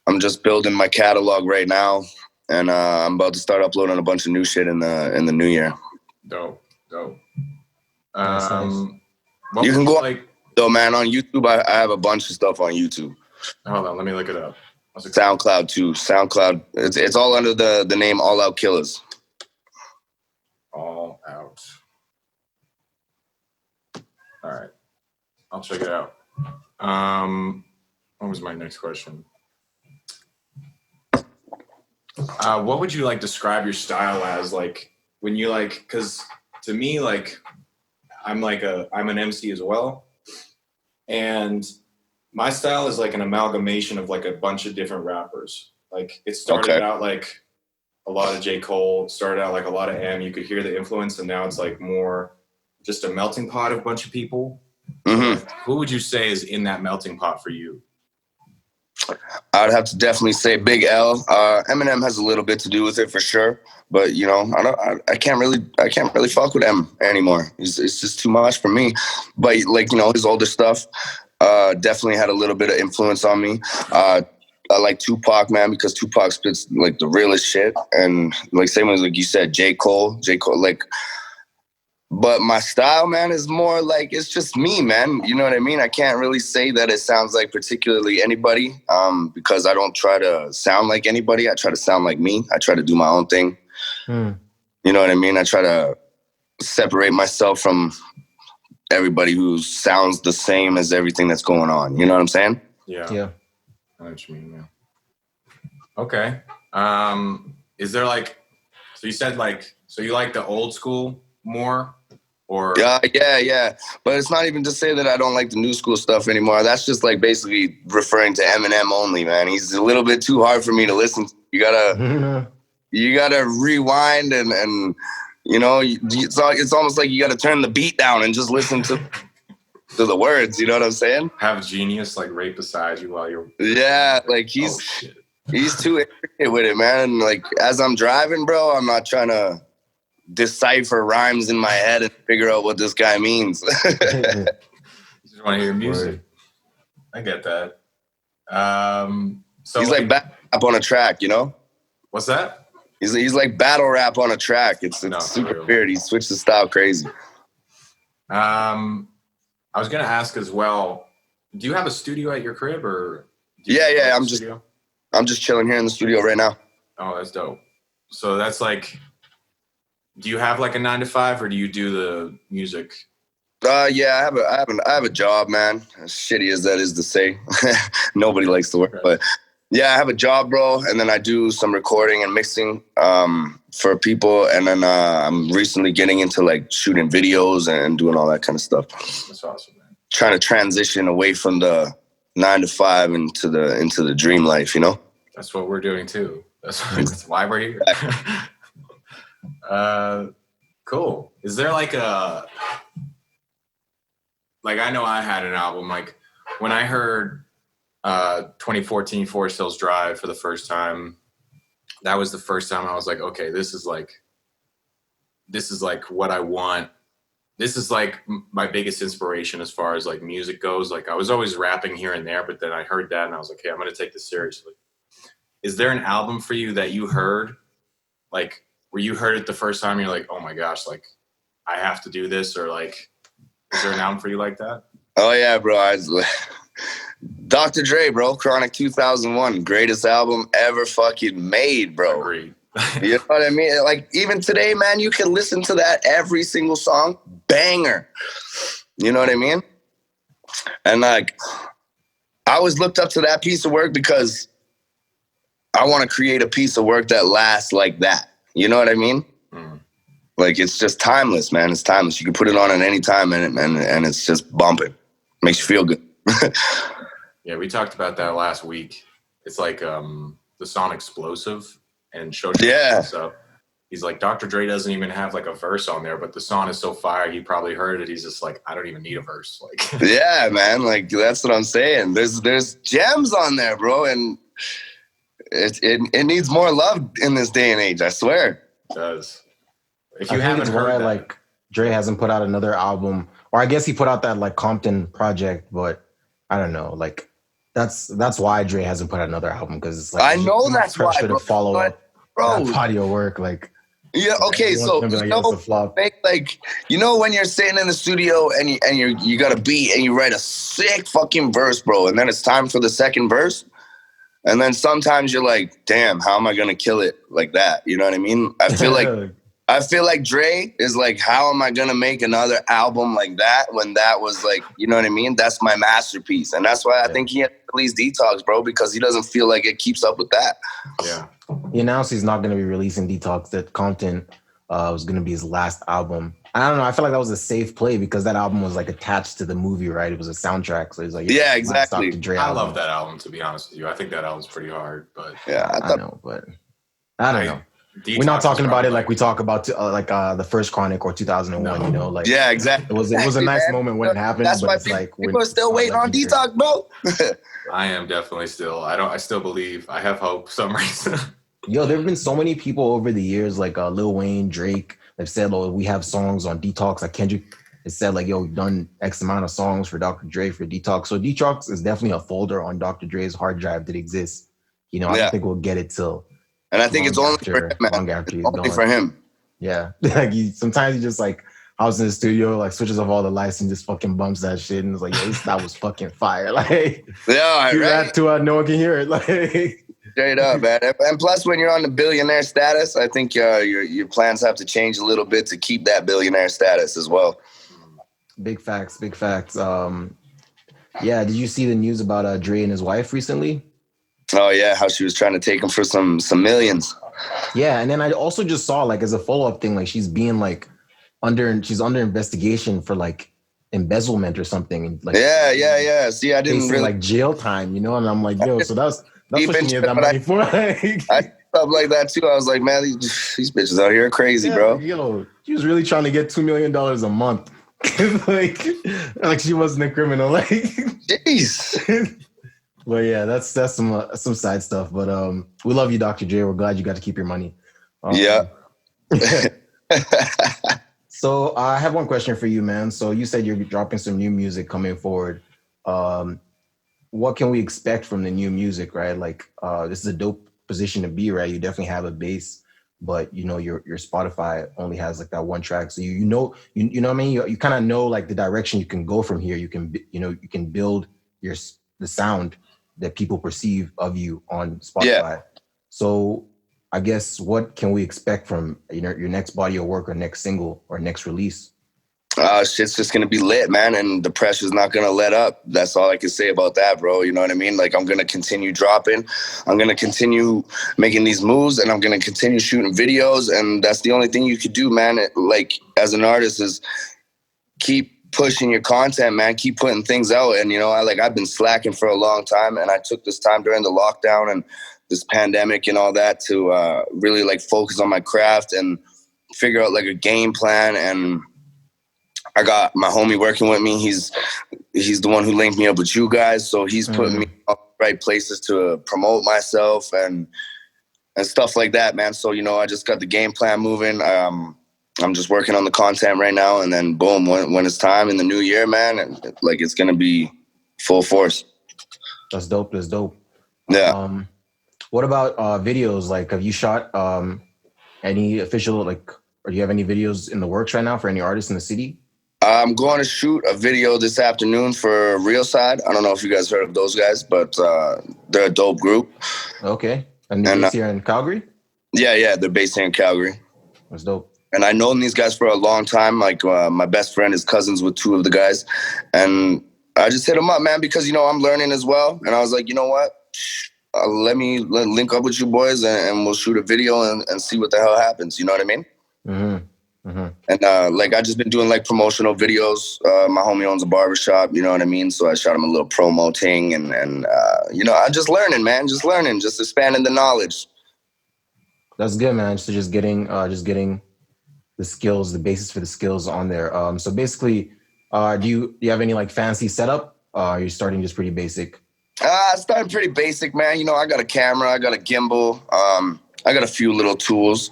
I'm just building my catalog right now. And I'm about to start uploading a bunch of new shit in the new year. Dope. Nice. You can go man, on YouTube. I have a bunch of stuff on YouTube. Hold on, let me look it up. SoundCloud too. SoundCloud. It's all under the name All Out Killers. All Out. All right. I'll check it out. What was my next question? What would you like describe your style as? Like when you like, because to me, like I'm an MC as well, and my style is like an amalgamation of like a bunch of different rappers. Like it started out like a lot of J. Cole, started out like a lot of M. You could hear the influence, and now it's like more just a melting pot of a bunch of people. Mm-hmm. Who would you say is in that melting pot for you? I'd have to definitely say Big L. Eminem has a little bit to do with it for sure, but you know, I can't really fuck with M anymore. It's just too much for me. But like, you know, his older stuff definitely had a little bit of influence on me. I like Tupac, man, because Tupac spits like the realest shit, and like same as like you said, J. Cole, like But my style, man, is more like, it's just me, man. You know what I mean? I can't really say that it sounds like particularly anybody, because I don't try to sound like anybody. I try to sound like me. I try to do my own thing. You know what I mean? I try to separate myself from everybody who sounds the same as everything that's going on. You know what I'm saying? Yeah. Yeah. I know what you mean, yeah. Okay. Is there like, so you said like, so you like the old school more? Or yeah. But it's not even to say that I don't like the new school stuff anymore. That's just like basically referring to Eminem only, man. He's a little bit too hard for me to listen to. You gotta rewind and you know, it's almost like you gotta turn the beat down and just listen to the words. You know what I'm saying? Have Genius like right beside you while you're like he's too intricate with it, man. Like as I'm driving, bro, I'm not trying to decipher rhymes in my head and figure out what this guy means. You just want to hear music. I get that. So he's like battle rap on a track, you know? What's that? He's like battle rap on a track. It's super weird. He switched the style crazy. I was gonna ask as well. Do you have a studio at your crib or? Yeah. I'm just chilling here in the studio right now. Oh, that's dope. So that's like. Do you have like a 9-to-5 or do you do the music? Yeah, I have a job, man. As shitty as that is to say, nobody likes to work, but yeah, I have a job, bro. And then I do some recording and mixing for people. And then I'm recently getting into like shooting videos and doing all that kind of stuff. That's awesome, man. Trying to transition away from the 9-to-5 into the dream life, you know? That's what we're doing too. That's why we're here. Cool. Is there like I know I had an album, like when I heard 2014 Forest Hills Drive for the first time, that was the first time I was like, okay, this is like what I want. This is like my biggest inspiration as far as like music goes. Like I was always rapping here and there, but then I heard that and I was like, hey, I'm going to take this seriously. Is there an album for you that you heard, like where you heard it the first time, you're like, oh my gosh, like I have to do this, or like, is there an album for you like that? Oh yeah, bro. Dr. Dre, bro, Chronic 2001, greatest album ever fucking made, bro. Agreed. You know what I mean? Like even today, man, you can listen to that every single song, banger. You know what I mean? And like, I always looked up to that piece of work because I want to create a piece of work that lasts like that. You know what I mean? Like it's just timeless, man. It's timeless. You can put it on at any time and it's just bumping. Makes you feel good. Yeah, we talked about that last week. It's like the song Explosive and Show. Yeah. So he's like, Dr. Dre doesn't even have like a verse on there, but the song is so fire. He probably heard it. He's just like, I don't even need a verse. Like, yeah, man. Like that's what I'm saying. There's gems on there, bro. And it needs more love in this day and age. I swear. It does. If you haven't heard that, like Dre hasn't put out another album, or I guess he put out that like Compton project, but I don't know. Like that's why Dre hasn't put out another album, because it's like I know that's why, to follow up that body of work. Like yeah, okay, so like you know when you're sitting in the studio and you got a beat and you write a sick fucking verse, bro, and then it's time for the second verse. And then sometimes you're like, damn, how am I going to kill it like that? You know what I mean? I feel like Dre is like, how am I going to make another album like that when that was like, you know what I mean? That's my masterpiece. And that's why I think he had to release Detox, bro, because he doesn't feel like it keeps up with that. Yeah. He announced he's not going to be releasing Detox, that Compton was going to be his last album. I don't know. I feel like that was a safe play because that album was like attached to the movie, right? It was a soundtrack. So he's like, yeah, exactly. I love that album, to be honest with you. I think that album's pretty hard, but yeah, I know, but I don't know. We're not talking about it like we talk about the first Chronic or 2001, you know? Like, yeah, exactly. It was a nice moment when it happened. That's but why it's like people are still waiting on Detox, bro. I am definitely still. I still believe. I have hope for some reason. Yo, there have been so many people over the years, like Lil Wayne, Drake, they've said, oh, we have songs on Detox. Like Kendrick has said, like, yo, we've done X amount of songs for Dr. Dre for Detox. So Detox is definitely a folder on Dr. Dre's hard drive that exists. You know, I don't think we'll get it till. And I think it's only for him, man. Long after he's only gone. for him. Yeah. Like sometimes you just like, house in the studio, like switches off all the lights and just fucking bumps that shit. And it's like, yo, that was fucking fire. Like, Yeah, do right. that to no one can hear it. Like, straight up, man. And plus, when you're on the billionaire status, I think your plans have to change a little bit to keep that billionaire status as well. big facts, big facts. Yeah, did you see the news about Dre and his wife recently? Oh yeah, how she was trying to take him for some millions. Yeah, and then I also just saw like as a follow-up thing, like she's being like under investigation for like embezzlement or something. And like yeah. See, I didn't facing really like jail time, you know. And I'm like, yo, so that's what she needed that but money for. I stuff like that too. I was like, man, these bitches out here are crazy, yeah, bro. Yo, she was really trying to get $2 million a month. like she wasn't a criminal. Like, jeez. But yeah, that's some side stuff. But we love you, Dr. J. We're glad you got to keep your money. Yeah. So I have one question for you, man. So you said you're dropping some new music coming forward. What can we expect from the new music, right? Like this is a dope position to be, right? You definitely have a base, but you know your Spotify only has like that one track. So you know what I mean? You kind of know like the direction you can go from here. You can build the sound that people perceive of you on Spotify. Yeah. So I guess what can we expect from your next body of work or next single or next release? Shit's just gonna be lit, man, and the pressure's not gonna let up. That's all I can say about that, bro. You know what I mean? Like I'm gonna continue dropping, I'm gonna continue making these moves, and I'm gonna continue shooting videos, and that's the only thing you could do, man. Like as an artist, is keep pushing your content, man. Keep putting things out, and I've been slacking for a long time, and I took this time during the lockdown and this pandemic and all that to really like focus on my craft and figure out like a game plan. And I got my homie working with me. He's the one who linked me up with you guys. So he's putting me in the right places to promote myself and stuff like that, man. So, I just got the game plan moving. I'm just working on the content right now. And then boom, when it's time in the new year, man, and like it's going to be full force. That's dope. Yeah. What about videos? Like, have you shot any official, like, or do you have any videos in the works right now for any artists in the city? I'm going to shoot a video this afternoon for Real Side. I don't know if you guys heard of those guys, but they're a dope group. Okay. And they're based here in Calgary? Yeah, they're based here in Calgary. That's dope. And I've known these guys for a long time. Like my best friend is cousins with two of the guys. And I just hit them up, man, because, I'm learning as well. And I was like, you know what? Let me link up with you boys and we'll shoot a video and see what the hell happens. You know what I mean? Mm-hmm. Mm-hmm. And like I just been doing like promotional videos. My homie owns a barbershop, you know what I mean? So I shot him a little promo thing and I'm just learning, man. Just expanding the knowledge. That's good, man. So just getting the skills, the basis for the skills on there. So basically, do you have any like fancy setup? You're starting just pretty basic? Starting pretty basic, man. I got a camera, I got a gimbal, I got a few little tools,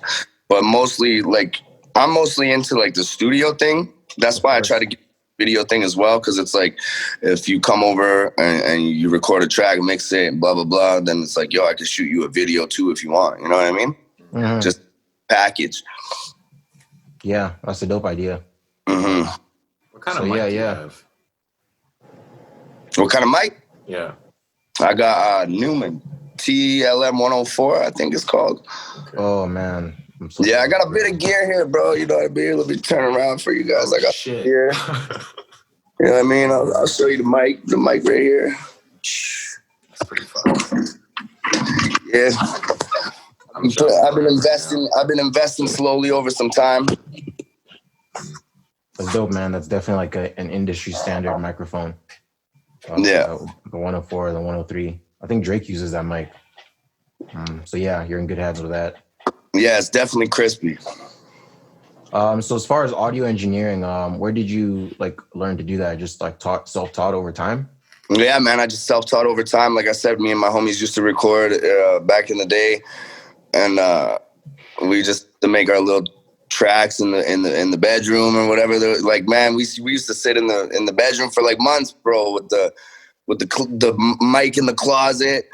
but mostly like I'm mostly into like the studio thing. That's why I try to get video thing as well, because it's like if you come over and you record a track, mix it, and blah blah blah, then it's like, yo, I can shoot you a video too if you want. You know what I mean? Mm-hmm. Just package. Yeah, that's a dope idea. Mm-hmm. What kind of mic do you have? What kind of mic? Yeah. I got Newman TLM 104, I think it's called. Okay. Oh man. I got a bit of gear here, bro. You know what I mean? Let me turn around for you guys. I got shit. Gear. You know what I mean? I'll show you the mic right here. That's pretty fun. Yeah. I've been investing slowly over some time. That's dope, man. That's definitely like an industry standard microphone. The 104, the 103. I think Drake uses that mic. So yeah, you're in good hands with that. Yeah, it's definitely crispy. So as far as audio engineering, where did you like learn to do that? Just like self-taught over time? Yeah, man, I just self-taught over time. Like I said, me and my homies used to record back in the day, and we just to make our little tracks in the bedroom or whatever. Like, man, we used to sit in the bedroom for like months, bro, with the mic in the closet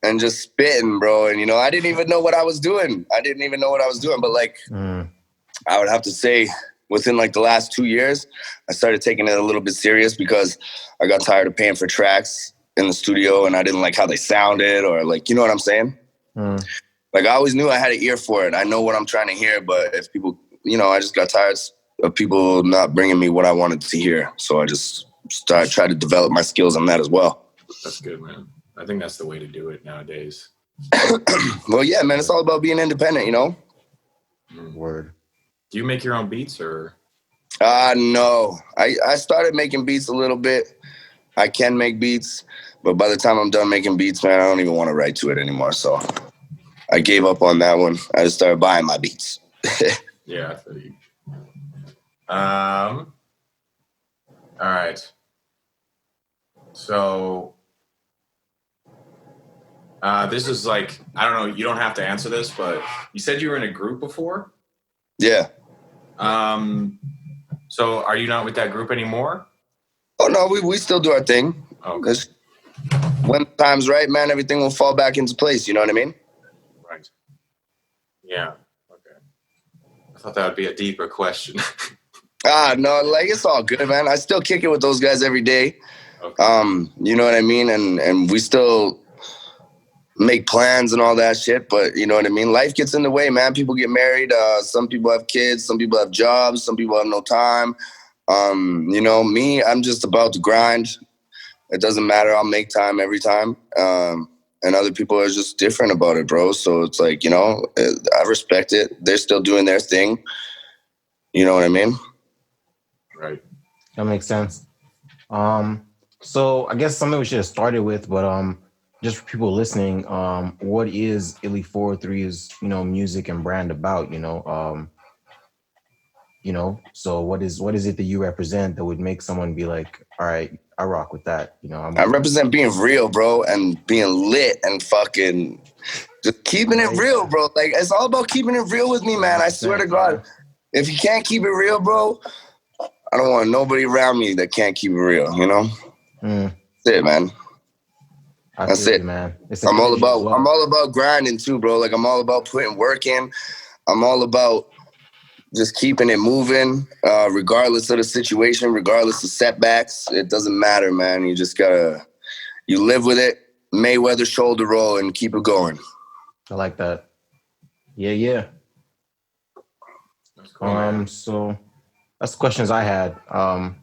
and just spitting, bro. And I didn't even know what I was doing. But like, I would have to say within like the last 2 years, I started taking it a little bit serious because I got tired of paying for tracks in the studio and I didn't like how they sounded or like, you know what I'm saying? Like I always knew I had an ear for it. I know what I'm trying to hear, but if people, you know, I just got tired of people not bringing me what I wanted to hear. So I just try to develop my skills on that as well. That's good, man. I think that's the way to do it nowadays. Well, yeah, man, it's all about being independent, you know? Word. Do you make your own beats or? No. I started making beats a little bit. I can make beats, but by the time I'm done making beats, man, I don't even want to write to it anymore. So I gave up on that one. I just started buying my beats. Yeah, I feel you. All right. So this is like, I don't know, you don't have to answer this, but you said you were in a group before? Yeah. So are you not with that group anymore? Oh, no, we still do our thing. Okay. When time's right, man, everything will fall back into place. You know what I mean? Right. Yeah. Okay. I thought that would be a deeper question. No, like it's all good, man. I still kick it with those guys every day. Okay. You know what I mean? And we still make plans and all that shit, but you know what I mean? Life gets in the way, man. People get married. Some people have kids. Some people have jobs. Some people have no time. You know, me, I'm just about to grind. It doesn't matter. I'll make time every time. And other people are just different about it, bro. So it's like, you know, I respect it. They're still doing their thing. You know what I mean? Right. That makes sense. So I guess something we should have started with, but just for people listening, what is Illy403's, you know, music and brand about, you know? So what is it that you represent that would make someone be like, all right, I rock with that, you know? I represent being real, bro, and being lit and fucking just keeping it real, bro. Like, it's all about keeping it real with me, man. I swear to God, if you can't keep it real, bro, I don't want nobody around me that can't keep it real, you know? That's it, man. That's it, man. I'm all about grinding too, bro. Like, I'm all about putting work in. I'm all about just keeping it moving, regardless of the situation, regardless of setbacks. It doesn't matter, man. You just gotta, you live with it, Mayweather shoulder roll, and keep it going. I like that. Yeah. That's cool, so that's the questions I had. I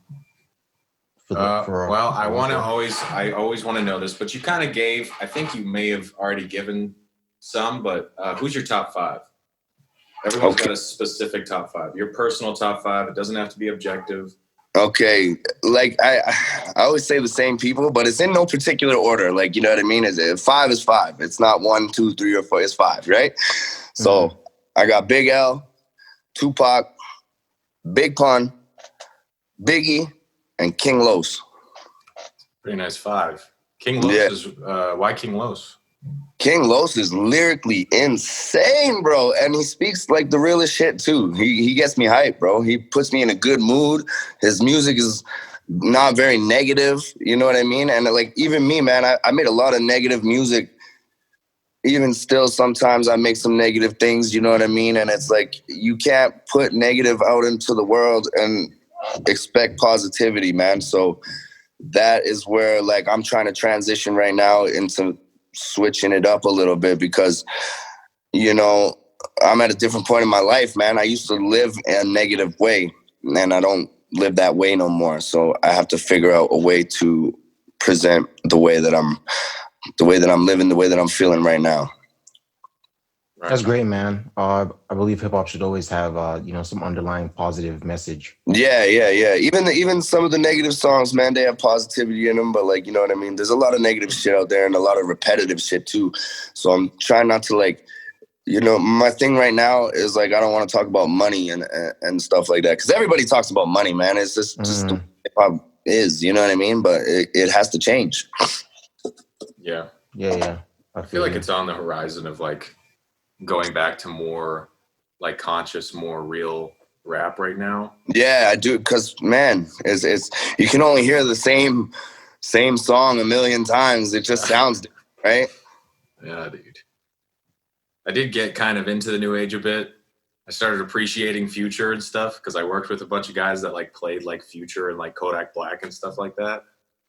always want to know this, but you kind of gave, I think you may have already given some, but who's your top 5? Everyone's got a specific top 5. Your personal top 5. It doesn't have to be objective. Okay, like I always say the same people, but it's in no particular order. Like, you know what I mean? 5 is 5. It's not 1, 2, 3, or 4. It's 5, right? So I got Big L, Tupac, Big Pun, Biggie, and King Los. Pretty nice 5. King Los is why King Los? King Los is lyrically insane, bro. And he speaks like the realest shit too. He gets me hyped, bro. He puts me in a good mood. His music is not very negative. You know what I mean? And like, even me, man, I made a lot of negative music. Even still, sometimes I make some negative things, you know what I mean? And it's like, you can't put negative out into the world and expect positivity, man. So that is where, like, I'm trying to transition right now into switching it up a little bit because, you know, I'm at a different point in my life, man. I used to live in a negative way and I don't live that way no more. So I have to figure out a way to present the way that I'm living, the way that I'm feeling right now. Right. That's great, man. I believe hip hop should always have, you know, some underlying positive message. Yeah. Even some of the negative songs, man, they have positivity in them. But like, you know what I mean? There's a lot of negative shit out there and a lot of repetitive shit too. So I'm trying not to, like, you know, my thing right now is like, I don't want to talk about money and stuff like that. Because everybody talks about money, man. It's just the way hip hop is, you know what I mean? But it has to change. Yeah. I feel like it's on the horizon of like going back to more like conscious, more real rap right now. Yeah, I do, because man, it's you can only hear the same song a million times. It just sounds different, right? Yeah, dude. I did get kind of into the new age a bit. I started appreciating Future and stuff because I worked with a bunch of guys that like played like Future and like Kodak Black and stuff like that.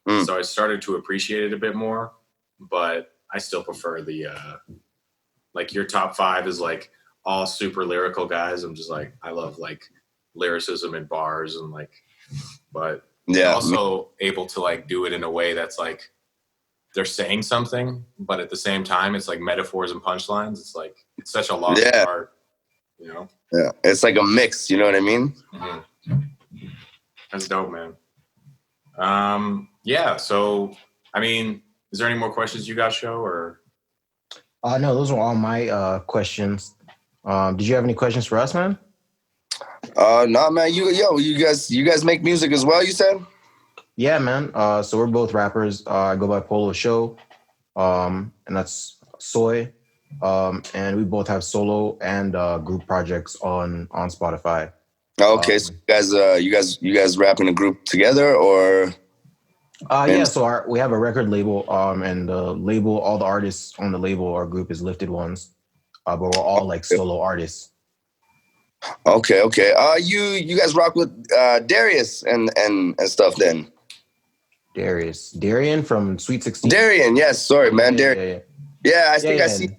Mm. So I started to appreciate it a bit more, but I still prefer the like your top 5 is like all super lyrical guys. I'm just like, I love like lyricism and bars and like, but you're also able to like do it in a way that's like they're saying something, but at the same time it's like metaphors and punchlines. It's like it's such a lost art, you know? Yeah, it's like a mix, you know what I mean? Mm-hmm. That's dope, man. Yeah, so I mean, is there any more questions you got, Show, or No, those were all my questions. Did you have any questions for us, man? No, man. You guys make music as well, you said? Yeah, man. So we're both rappers. I go by Polo Show, and that's Soy. And we both have solo and group projects on Spotify. Okay, so you guys rap in a group together, or? Yeah, so we have a record label, and the label, all the artists on the label, our group is Lifted Ones, but we're all like solo artists. Okay. You guys rock with Darius and stuff then? Darian from Sweet 16. Darian, yes. Sorry, man. Darian. Yeah, I think I seen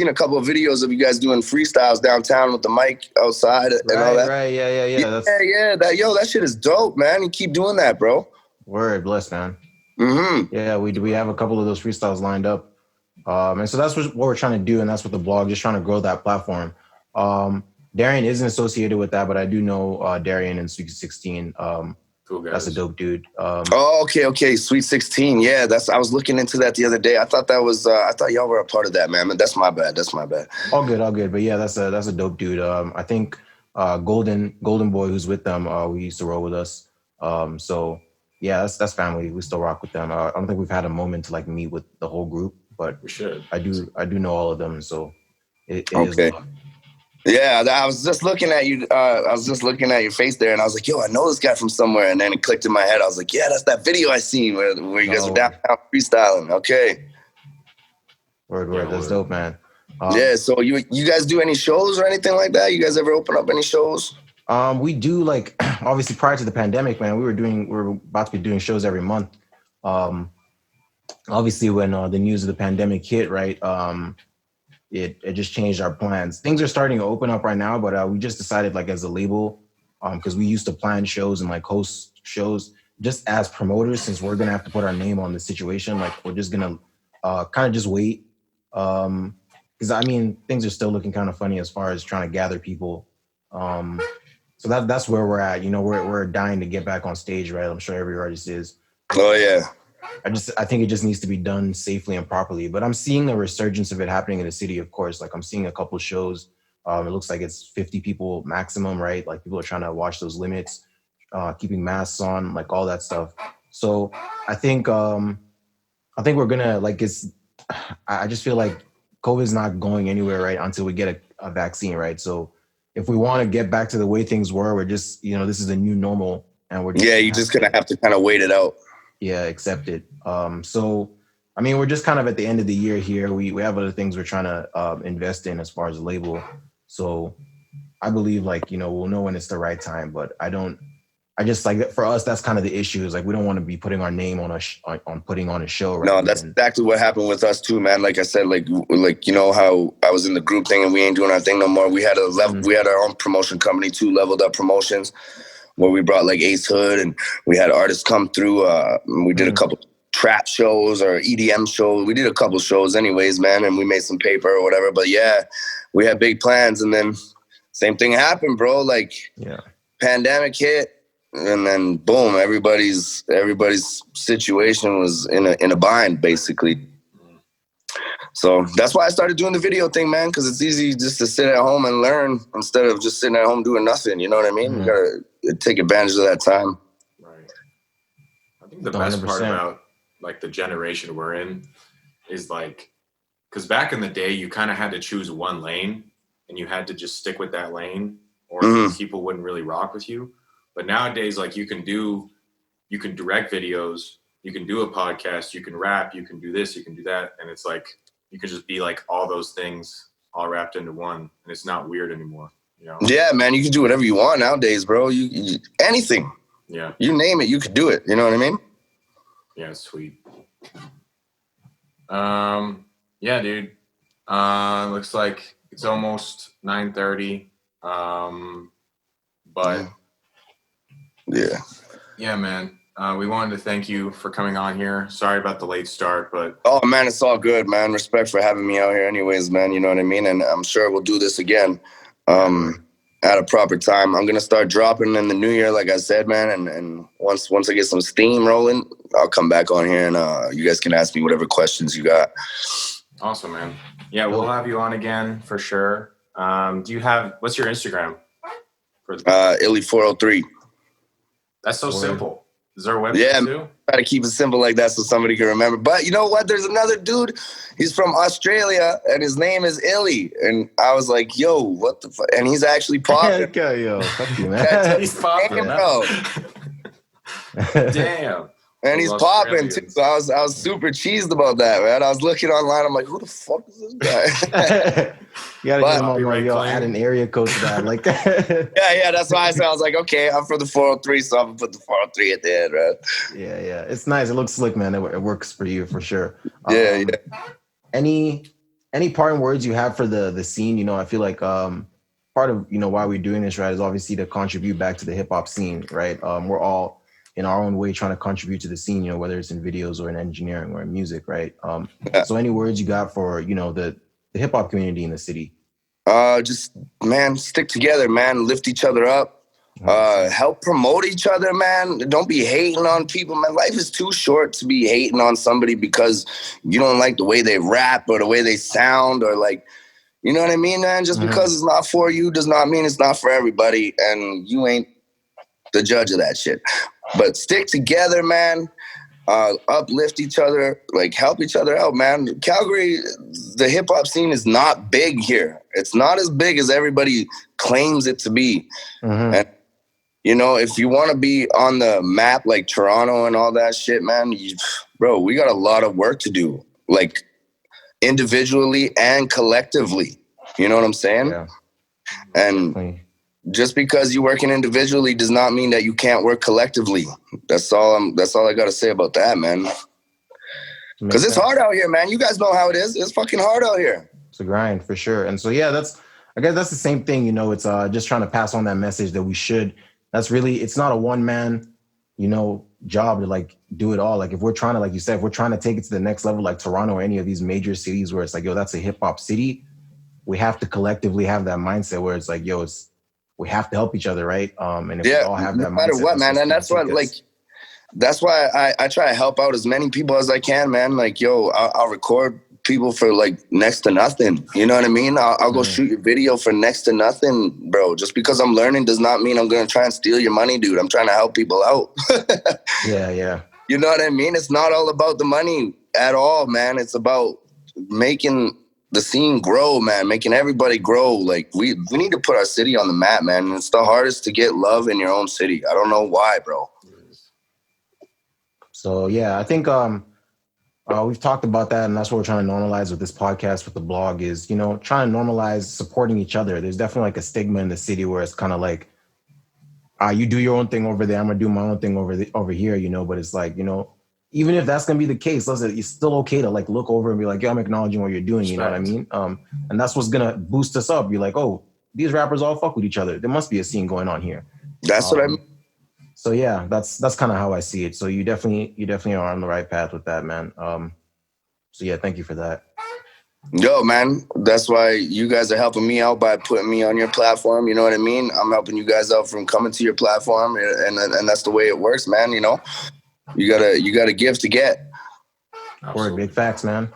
a couple of videos of you guys doing freestyles downtown with the mic outside and all that. Right. Yeah. That shit is dope, man. You keep doing that, bro. Word, bless, man. Mm-hmm. Yeah, we have a couple of those freestyles lined up, and so that's what we're trying to do, and that's what the blog, just trying to grow that platform. Darian isn't associated with that, but I do know Darian and Sweet 16. Cool guys. That's a dope dude. Okay. Sweet 16. Yeah, I was looking into that the other day. I thought I thought y'all were a part of that, man. That's my bad. All good. But yeah, that's a dope dude. I think Golden Boy, who's with them, we used to roll with us. So yeah, that's family. We still rock with them. I don't think we've had a moment to like meet with the whole group, but we should. I do know all of them. So it okay. is. Yeah, I was just looking at you. I was just looking at your face there, and I was like, "Yo, I know this guy from somewhere." And then it clicked in my head. I was like, "Yeah, that's that video I seen where you guys were downtown freestyling." Okay. Word. That's dope, man. Yeah. So you guys do any shows or anything like that? You guys ever open up any shows? We do, like, obviously prior to the pandemic, man. We were about to be doing shows every month. Obviously when the news of the pandemic hit, right? It just changed our plans. Things are starting to open up right now, but we just decided, like, as a label, because we used to plan shows and like host shows just as promoters, since we're gonna have to put our name on the situation. Like, we're just gonna kind of just wait, because I mean things are still looking kind of funny as far as trying to gather people. So that's where we're at. You know, we're dying to get back on stage, right? I'm sure every artist is. Oh yeah. I think it just needs to be done safely and properly. But I'm seeing a resurgence of it happening in the city, of course. Like, I'm seeing a couple shows. It looks like it's 50 people maximum, right? Like, people are trying to watch those limits, keeping masks on, like all that stuff. So I think we're gonna, like, I just feel like COVID's not going anywhere, right? Until we get a vaccine, right? So if we want to get back to the way things were, we're just, you know, this is a new normal, and we're you're just gonna have to kind of wait it out. Yeah, accept it. So, I mean, we're just kind of at the end of the year here. We have other things we're trying to invest in as far as the label. So I believe, like, you know, we'll know when it's the right time, but I just, like, for us, that's kind of the issue, is like, we don't want to be putting our name on on putting on a show. Right? No, that's exactly what happened with us too, man. Like I said, like, you know how I was in the group thing and we ain't doing our thing no more. We had we had our own promotion company too, Leveled Up Promotions, where we brought like Ace Hood and we had artists come through. We did a couple trap shows or EDM shows. We did a couple shows anyways, man, and we made some paper or whatever. But yeah, we had big plans, and then same thing happened, bro. Like, pandemic hit, and then boom, everybody's situation was in a bind, basically. So that's why I started doing the video thing, man, because it's easy just to sit at home and learn instead of just sitting at home doing nothing. You know what I mean? You gotta take advantage of that time. Right. I think the best part about, like, the generation we're in is, like, because back in the day, you kind of had to choose one lane and you had to just stick with that lane, or people wouldn't really rock with you. But nowadays, like, you can direct videos, you can do a podcast, you can rap, you can do this, you can do that. And it's like, you can just be like all those things all wrapped into one, and it's not weird anymore. You know? Yeah, man, you can do whatever you want nowadays, bro. You anything. Yeah. You name it, you could do it. You know what I mean? Yeah, sweet. Yeah, dude. Looks like it's almost 9:30. But yeah, man. We wanted to thank you for coming on here. Sorry about the late start, but oh man, it's all good, man. Respect for having me out here, anyways, man. You know what I mean? And I'm sure we'll do this again at a proper time. I'm gonna start dropping in the new year, like I said, man. And once I get some steam rolling, I'll come back on here and you guys can ask me whatever questions you got. Awesome, man. Yeah, we'll have you on again for sure. What's your Instagram? Illy403. That's so simple. Is there a website too? Try to keep it simple like that so somebody can remember. But you know what? There's another dude. He's from Australia, and his name is Illy. And I was like, yo, what the fuck? And he's actually popping. Okay, yo, fuck you, man. He's popping, bro. Damn. And he's popping too. So I was super cheesed about that, man. I was looking online. I'm like, who the fuck is this guy? You gotta get him on like, yo, add an area code to that. Like yeah, that's why I said I was like, okay, I'm from the 403, so I'm gonna put the 403 at the end, right? Yeah. It's nice. It looks slick, man. It works for you for sure. Yeah. Any parting words you have for the scene? You know, I feel like part of, you know, why we're doing this, right, is obviously to contribute back to the hip hop scene, right? We're all in our own way trying to contribute to the scene, you know, whether it's in videos or in engineering or in music, right? So any words you got for, you know, the hip hop community in the city? Just, man, stick together, man. Lift each other up. Help promote each other, man. Don't be hating on people, man. Life is too short to be hating on somebody because you don't like the way they rap or the way they sound or like, you know what I mean, man? Just because it's not for you does not mean it's not for everybody, and you ain't the judge of that shit. But stick together, man. Uplift each other, like help each other out, man. Calgary, the hip hop scene is not big here. It's not as big as everybody claims it to be. And you know, if you want to be on the map like Toronto and all that shit, man, bro, we got a lot of work to do, like individually and collectively. You know what I'm saying? Yeah. And just because you're working individually does not mean that you can't work collectively. That's all I got to say about that, man. Because it's hard out here, man. You guys know how it is. It's fucking hard out here. It's a grind for sure. And so, yeah, I guess that's the same thing. You know, it's just trying to pass on that message that we should. It's not a one man, you know, job to like do it all. Like if we're trying to, like you said, if we're trying to take it to the next level, like Toronto or any of these major cities where it's like, yo, that's a hip hop city. We have to collectively have that mindset where it's like, yo, we have to help each other, right? And if we all have that mindset, no matter what, man. And that's what, like, that's why I try to help out as many people as I can, man. Like, yo, I'll record people for like next to nothing. You know what I mean? I'll go shoot your video for next to nothing, bro. Just because I'm learning does not mean I'm going to try and steal your money, dude. I'm trying to help people out. Yeah. You know what I mean? It's not all about the money at all, man. It's about making the scene grow, man, making everybody grow. Like we need to put our city on the map, man. And it's the hardest to get love in your own city. I don't know why, bro. So yeah, I think we've talked about that, and that's what we're trying to normalize with this podcast, with the blog, is, you know, trying to normalize supporting each other. There's definitely like a stigma in the city where it's kind of like, you do your own thing over there, I'm gonna do my own thing over here, you know. But it's like, you know, even if that's gonna be the case, it's still okay to like look over and be like, yo, I'm acknowledging what you're doing. You know what I mean? And that's what's gonna boost us up. You're like, oh, these rappers all fuck with each other. There must be a scene going on here. That's what I mean. So yeah, that's kind of how I see it. So you definitely are on the right path with that, man. So yeah, thank you for that. Yo, man, that's why you guys are helping me out by putting me on your platform. You know what I mean? I'm helping you guys out from coming to your platform, and that's the way it works, man. You know, you gotta give to get. Word, big facts, man.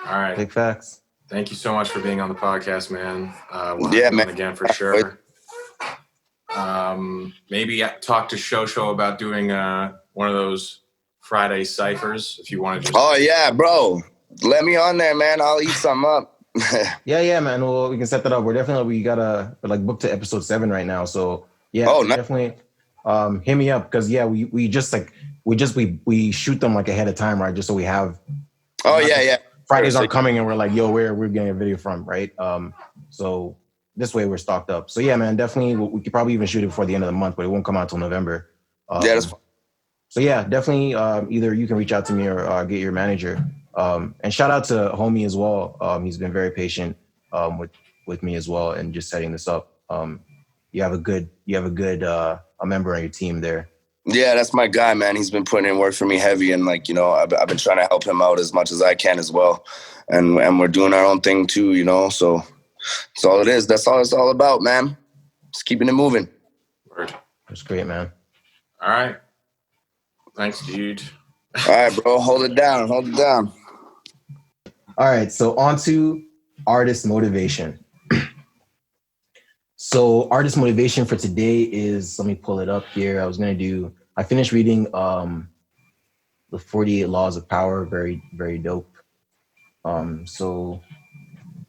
All right, big facts. Thank you so much for being on the podcast, man. We'll yeah, have you man, on again for sure. Maybe talk to Shosho about doing one of those Friday ciphers if you want to just. Oh yeah, bro. Let me on there, man. I'll eat something up. yeah, man. Well, we can set that up. We gotta like book to episode 7 right now. So yeah, definitely hit me up, because yeah, we shoot them like ahead of time, right? Just so we have. Oh yeah. Fridays aren't coming and we're like, yo, we're getting a video from, right? So this way we're stocked up. So yeah, man, definitely we could probably even shoot it before the end of the month, but it won't come out till November. So yeah, definitely either you can reach out to me or get your manager. And shout out to homie as well. He's been very patient with me as well and just setting this up. You have a good a member on your team there. Yeah, that's my guy, man. He's been putting in work for me heavy, and like, you know, I've been trying to help him out as much as I can as well. And we're doing our own thing too, you know. So that's all it is. That's all it's all about, man. Just keeping it moving. Word. That's great, man. All right. Thanks, dude. All right, bro. Hold it down. Hold it down. All right. So on to artist motivation. So artist motivation for today is, let me pull it up here. I finished reading the 48 Laws of Power. Very, very dope. So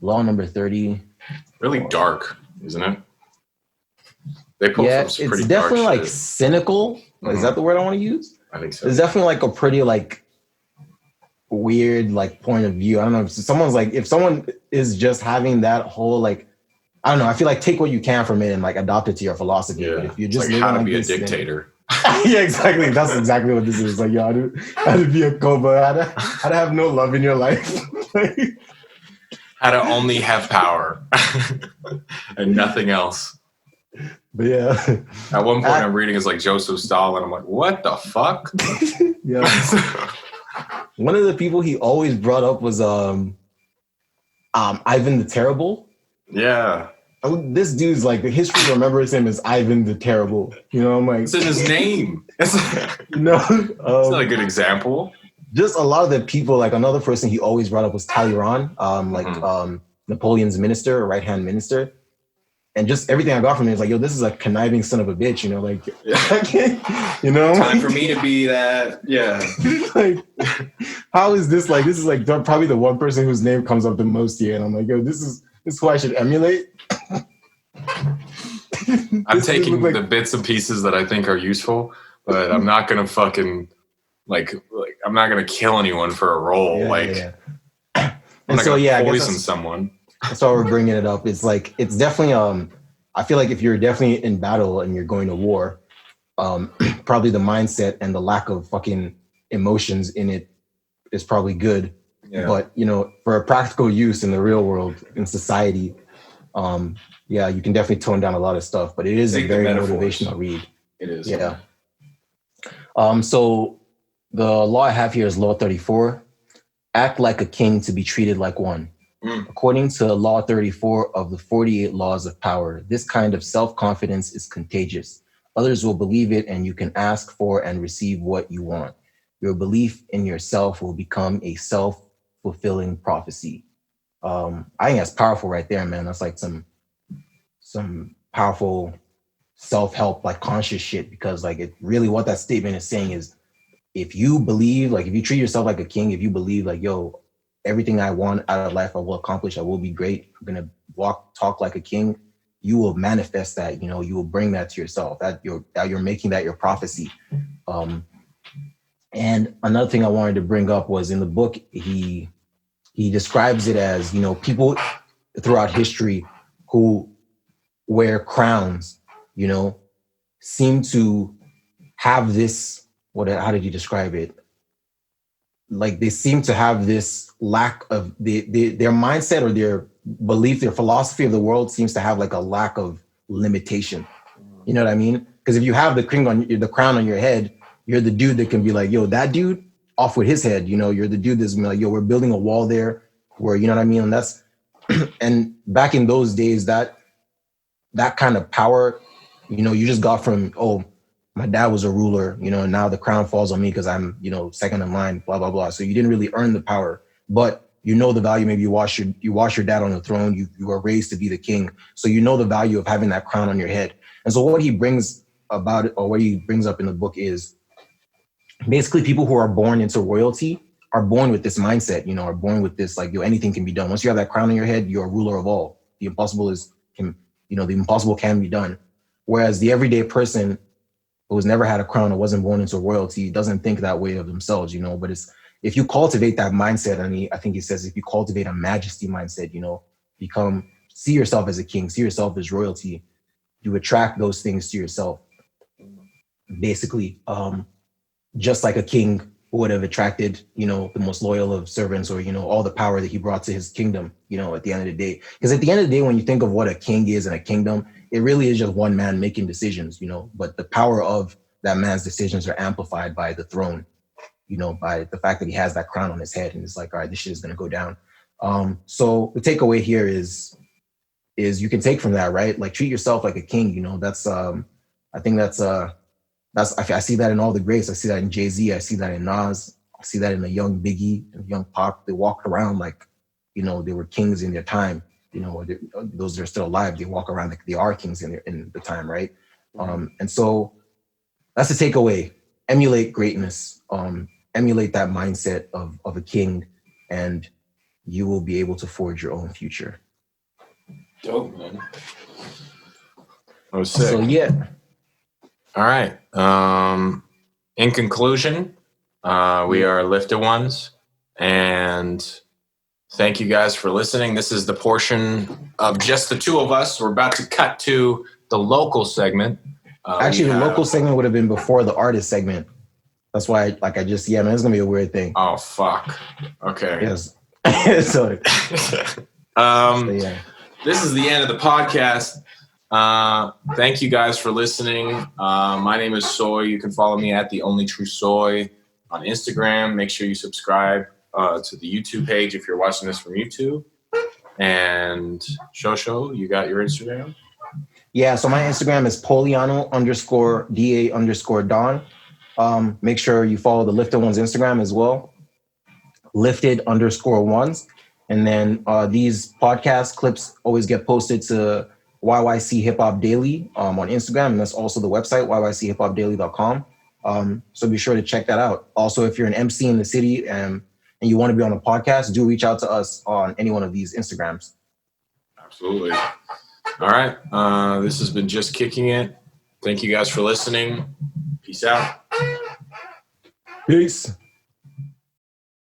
law number 30. Really dark, isn't it? They put it's definitely like cynical. Mm-hmm. Is that the word I want to use? I think so. It's definitely like a pretty like weird like point of view. I don't know if someone is just having that whole like, I don't know. I feel like take what you can from it and like adopt it to your philosophy. Yeah. But if you're just like how to be a dictator. Yeah, exactly. That's exactly what this is. Like, yo, how to be a cobra, how to have no love in your life. How to only have power and nothing else. But yeah. At one point I'm reading is like Joseph Stalin. I'm like, what the fuck? Yeah. One of the people he always brought up was Ivan the Terrible. Yeah. This dude's like, the history remembers him as Ivan the Terrible. You know, I'm like, it's in his name. It's not a good example. Just a lot of the people, like another person he always brought up was Talleyrand, Napoleon's minister or right-hand minister. And just everything I got from him is like, yo, this is a conniving son of a bitch, you know, like, you know? Time for me to be that, yeah. Like, how is this like, this is like probably the one person whose name comes up the most here. And I'm like, yo, this is who I should emulate. I'm taking the bits and pieces that I think are useful, but I'm not going to fucking, like, I'm not going to kill anyone for a role. Yeah. I'm not so, going to I poison someone. That's why we're bringing it up. It's like, it's definitely, I feel like if you're definitely in battle and you're going to war, probably the mindset and the lack of fucking emotions in it is probably good. Yeah. But, you know, for a practical use in the real world, in society, you can definitely tone down a lot of stuff, but it is a very motivational read. It is. Yeah. So the law I have here is Law 34. Act like a king to be treated like one. According to Law 34 of the 48 Laws of Power, this kind of self-confidence is contagious. Others will believe it, and you can ask for and receive what you want. Your belief in yourself will become a self-fulfilling prophecy. I think that's powerful right there, man. That's like some powerful self-help, like conscious shit, because like it really what that statement is saying is if you believe, like if you treat yourself like a king, if you believe like, yo, everything I want out of life, I will accomplish. I will be great. I'm going to talk like a king. You will manifest that, you know, you will bring that to yourself, that you're making that your prophecy. And another thing I wanted to bring up was in the book, he describes it as, you know, people throughout history who wear crowns, you know, seem to have this, how did you describe it? Like they seem to have this lack of their mindset or their belief, their philosophy of the world seems to have like a lack of limitation. You know what I mean? Because if you have the crown on your head, you're the dude that can be like, yo, that dude off with his head. You know, you're the dude that's like, yo, we're building a wall there where, you know what I mean? And that's, and back in those days, that kind of power, you know, you just got from, oh, my dad was a ruler, you know, and now the crown falls on me because I'm, you know, second in line, blah, blah, blah. So you didn't really earn the power, but you know the value. Maybe you watch your dad on the throne. You were raised to be the king. So you know the value of having that crown on your head. And so what he brings about it, or what he brings up in the book is basically people who are born into royalty are born with this mindset, you know, are born with this, like, yo, anything can be done. Once you have that crown on your head, you're a ruler of all. The impossible can be done. Whereas the everyday person who's never had a crown or wasn't born into royalty doesn't think that way of themselves, you know, but if you cultivate that mindset, and I think he says, if you cultivate a majesty mindset, see yourself as a king, see yourself as royalty, you attract those things to yourself. Basically, just like a king would have attracted, the most loyal of servants, or, all the power that he brought to his kingdom, at the end of the day. Because at the end of the day, when you think of what a king is and a kingdom, it really is just one man making decisions, but the power of that man's decisions are amplified by the throne, by the fact that he has that crown on his head, and it's like, all right, this shit is going to go down. So the takeaway here is you can take from that, right? Like, treat yourself like a king, that's, I think I see that in all the greats. I see that in Jay-Z. I see that in Nas. I see that in a young Biggie and young Pac. They walked around like, they were kings in their time. Those that are still alive, they walk around like they are kings in the time, right? And so that's the takeaway. Emulate greatness. Emulate that mindset of a king, and you will be able to forge your own future. Dope, man. I was sick. So yeah. All right. In conclusion, we are Lifted Ones, and thank you guys for listening. This is the portion of just the two of us. We're about to cut to the local segment. Actually, the local segment would have been before the artist segment. That's why, man, it's going to be a weird thing. Oh, fuck. Okay. Yes. So yeah. This is the end of the podcast. Thank you guys for listening. My name is Soy. You can follow me at The Only True Soy on Instagram. Make sure you subscribe to the YouTube page if you're watching this from YouTube. And Shosho, you got your Instagram? Yeah, so my Instagram is Poliano_DA_Don. Make sure you follow the Lifted Ones Instagram as well. Lifted_ones. And then these podcast clips always get posted to YYC Hip Hop Daily on Instagram, and that's also the website, yychiphopdaily.com. So be sure to check that out. Also, if you're an MC in the city and you want to be on a podcast, do reach out to us on any one of these Instagrams. Absolutely. All right. This has been Just Kicking It. Thank you guys for listening. Peace out. Peace.